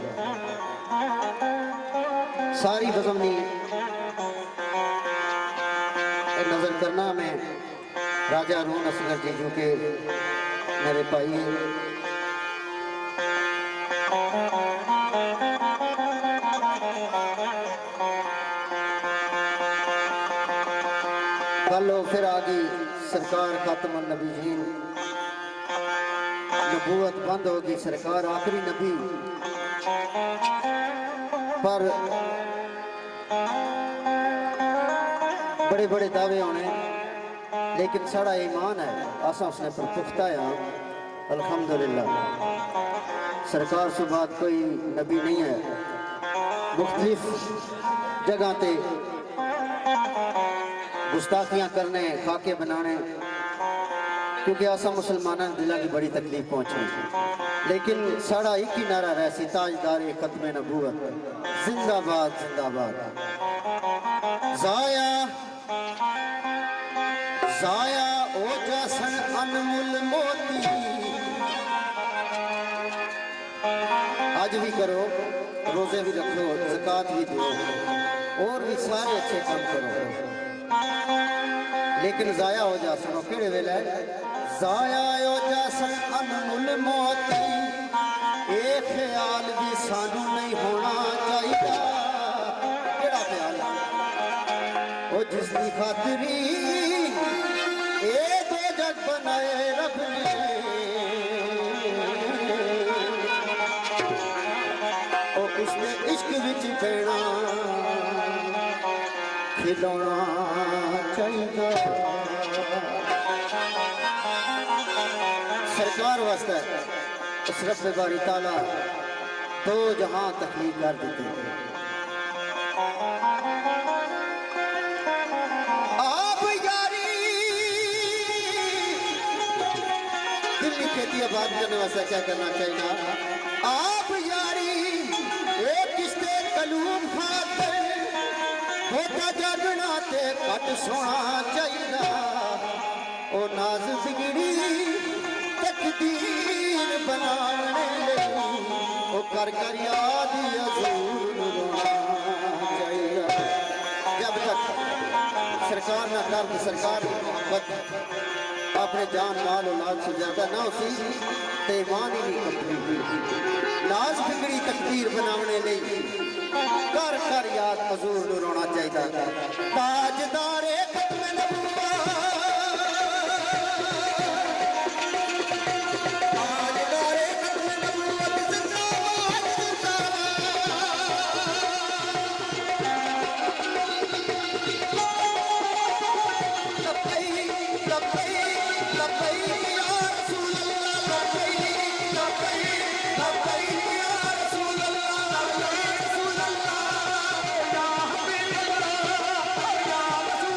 Speaker 5: सारी बज़मनी नजर करना में राजा अरून असगर जी जो के मेरे भाई हैं कल फिर आ गई सरकार खातमुन नबीयीन नबूवत बंद होगी सरकार आखिरी नबी पर बड़े बड़े दावे होने लेकिन साड़ा ईमान है असा उसने पर पुख्ता है अल्हम्दुलिल्लाह सरकार से बाद कोई नबी नहीं है मुख्तलिफ जगह पे गुस्ताखियां करने खाके बनाने क्योंकि आसा मुसलमाना दिलों की बड़ी तकलीफ पहुंची लेकिन साड़ा एक ही नारा रहसी ताजदार खत्म नबूवत जिंदाबाद जिंदाबाद जाया जाया ओ जसन अनमोल मोती आज भी करो रोजे भी रखो ज़कात भी दो और भी सारे अच्छे काम करो लेकिन जाया हो जा सुनो केड़े वेले जाया हो जा सन अनमोल मोती ए ख्याल भी सानू नहीं होना चाहिए केड़ा ख्याल ओ जिसकी खातिरी ए दो जग बनाए रब ने ओ उसने इश्क विच पैना खिलौना चाहिए सरकार वास्ते उस रब बारी ताला दो जहां तकलीफ कर देते आप यारी दिल की खेती आबाद करने वास्ते क्या करना चाहिए आप यारी एक किस्ते कलूम खाते होता जागना ते कट सोना चाहिए ओ नाज बिगड़ी तकदीर बनाने ओ कर कर याद हजूर रोना चाहिए जब तक सरकार ना कर सरकार की मोहब्बत अपने जान माल औलाद से ज्यादा ना उसी ते ईमान ही नहीं कंप्लीट नाज बिगड़ी तकदीर बनाने नहीं कर कर याद हजूर रोना चाहिए ताजदारे खत्म नबूवत ताजदारे खत्म नबूवत जिंदाबाद जिंदाबाद लब्बैक लब्बैक लब्बैक या रसूल अल्लाह लब्बैक लब्बैक लब्बैक या रसूल अल्लाह या रसूल अल्लाह या हबीब अल्लाह या रसूल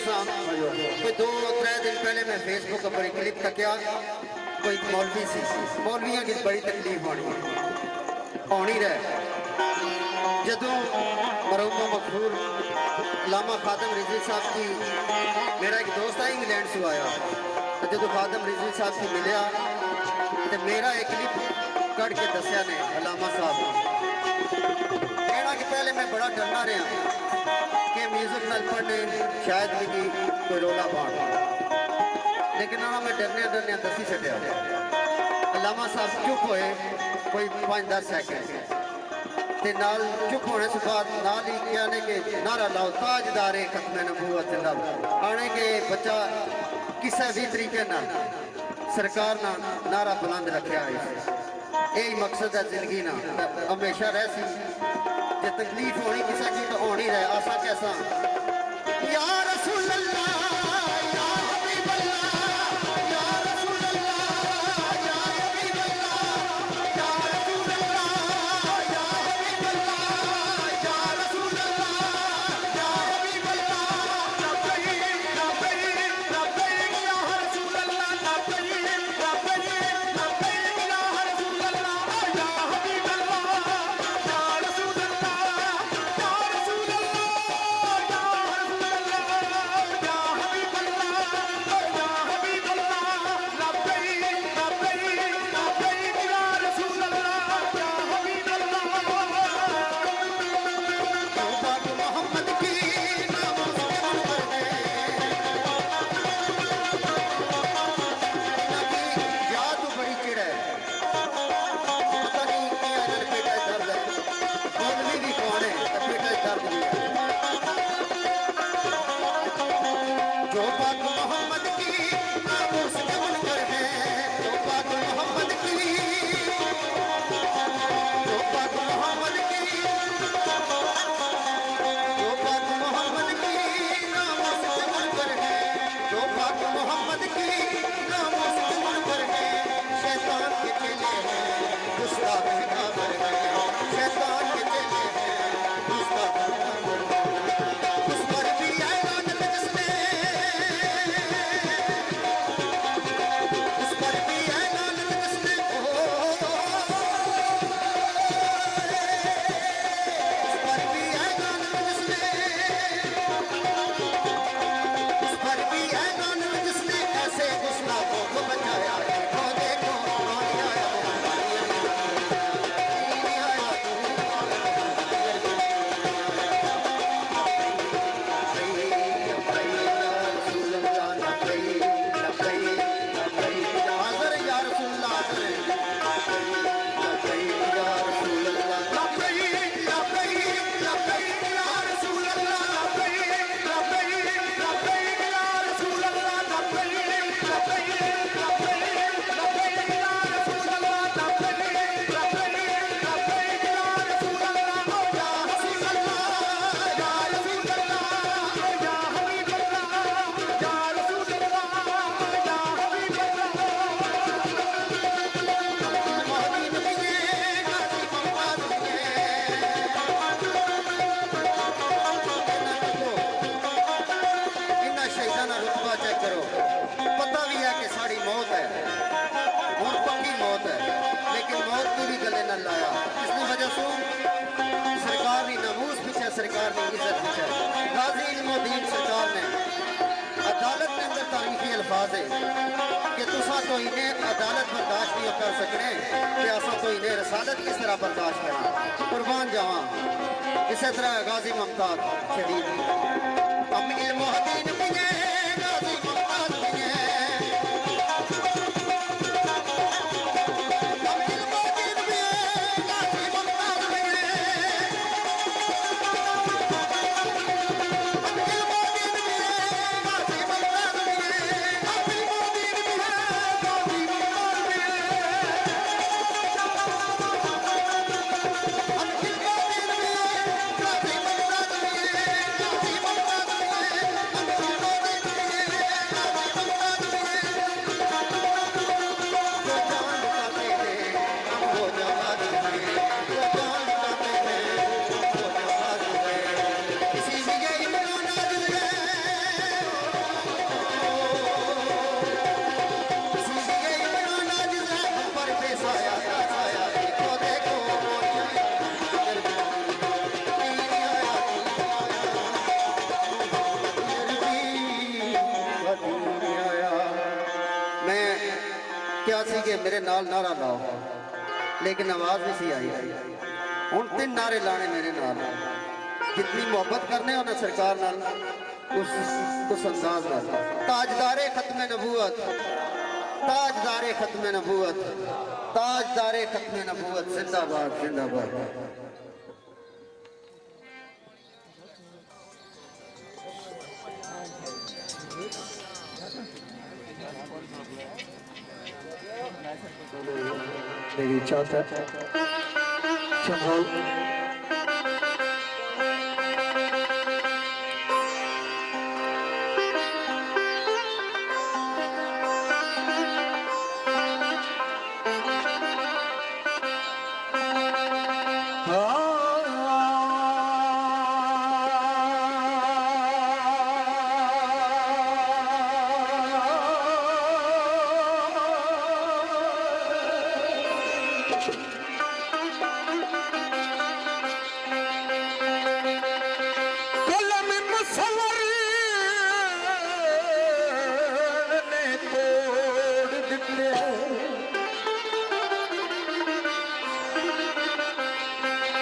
Speaker 5: दसा कोई 2-3 दिन पहले मैं फेसबुक पर एक क्लिप तकिया कोई मौलवी सी मौलवियों की बड़ी तकलीफ होनी रहे जदों मरहूम मखबूल अल्लामा खादम रिजवी साहब की मेरा एक दोस्त है इंग्लैंड से आया तो जो खादम रिजवी साहब की मिलिया तो मेरा एक क्लिप कट के दसिया ने अल्लामा साहब कहना कि पहले मैं बड़ा डरना रहा कि म्यूजिक नाल पढ़ने शायद भी कोई रोला पाड़ लेकिन ना मैं डरने दसी छड्या अल्लामा साहब चुप होए कोई 5-10 सेकंड ते नाल चुप होने से बाद नाल ही क्या ने कि नारा लाओ ताजदारे खत्म नबूवत जिंदाबाद आने के बच्चा किसी भी तरीके ना सरकार ना नारा बुलंद रखा है यही मकसद है जिंदगी ना हमेशा रह सी जे तकलीफ होनी किसी की तो होनी रहे आसा कैसा या रसूल अल्लाह या हबीब अल्लाह या रसूल अल्लाह या हबीब अल्लाह या रसूल अल्लाह या हबीब अल्लाह या रसूल अल्लाह या हबीब अल्लाह लब्बैक लब्बैक लब्बैक या रसूल अल्लाह लब्बैक लब्बैक लब्बैक या रसूल अल्लाह या हबीब अल्लाह या रसूल अल्लाह या रसूल सरकार ने इज्जत पूछा गाजी इल्मुद्दीन सरकार ने अदालत के अंदर तारीफी अल्फाज है कि तुसा तो इन्हें अदालत बर्दाश्त नहीं कर सकने कि असा तो इन्हें रसालत किस तरह बर्दाश्त करना कुर्बान जावा इसी तरह गाजी मुमताज शहीद हम इल्मुद्दीन भी हैं गाजी मुमताज भी हैं सी कि मेरे नाल नारा लाओ, लेकिन आवाज नहीं सी आई। हुण 3 नारे लाने मेरे नाल, जितनी मोहब्बत करने हो ना सरकार नाल, उस अंदाज नाल। ताजदारे खत्मे नबूवत, ताजदारे खत्मे नबूवत, ताजदारे खत्मे नबूवत, जिंदाबाद जिंदाबाद।
Speaker 4: मेरी चाहता है चंद्रोल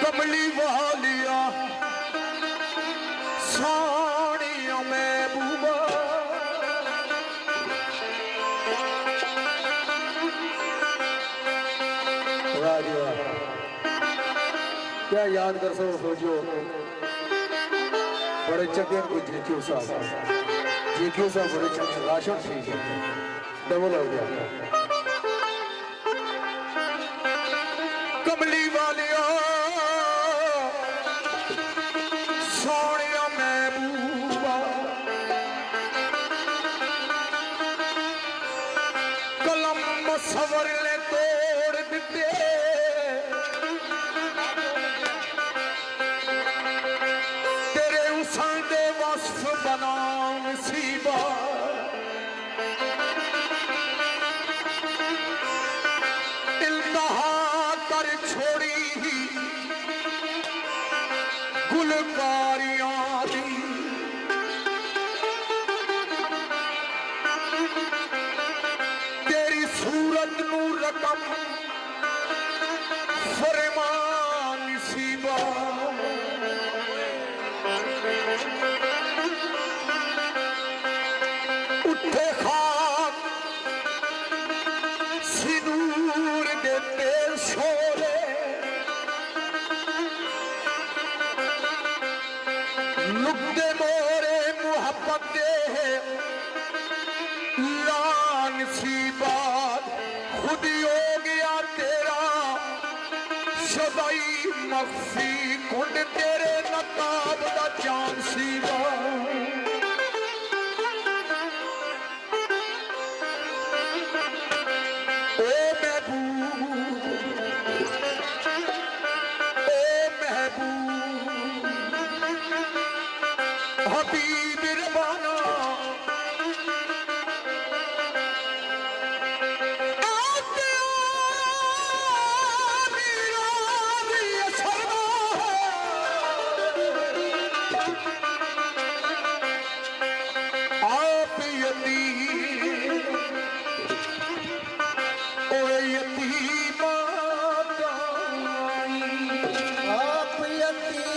Speaker 6: कमली वालिया सोनिया महबूबा,
Speaker 4: क्या याद कर सो सोचो बड़े चंगे को जीक्यू साहब बड़े चंगे राशन ठीक है डबल हो गया।
Speaker 6: कमली वालिया सोनिया महबूबा, कलम सवर ने तोड़ दिते, तेरे उसन दे वस्फ बना नसीबा। इल्तहा कर छोड़ी गुलकारियां दी, तेरी सूरत नू रकम फरमान नसीबा। उठे खाक सिनूर दे तेल शोले, नुक्ते मोरे मुहब्बत दे लान सी बात। खुद ही हो गया तेरा शदाई मख्फी, कुंड तेरे नकाब दा जान सी बात। ओ महबूब, ओ महबूब, हबीब रबाना, आते मेरा भी असरना है, आप यतीम ओए यतीमा
Speaker 5: आप यतीम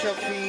Speaker 5: शफी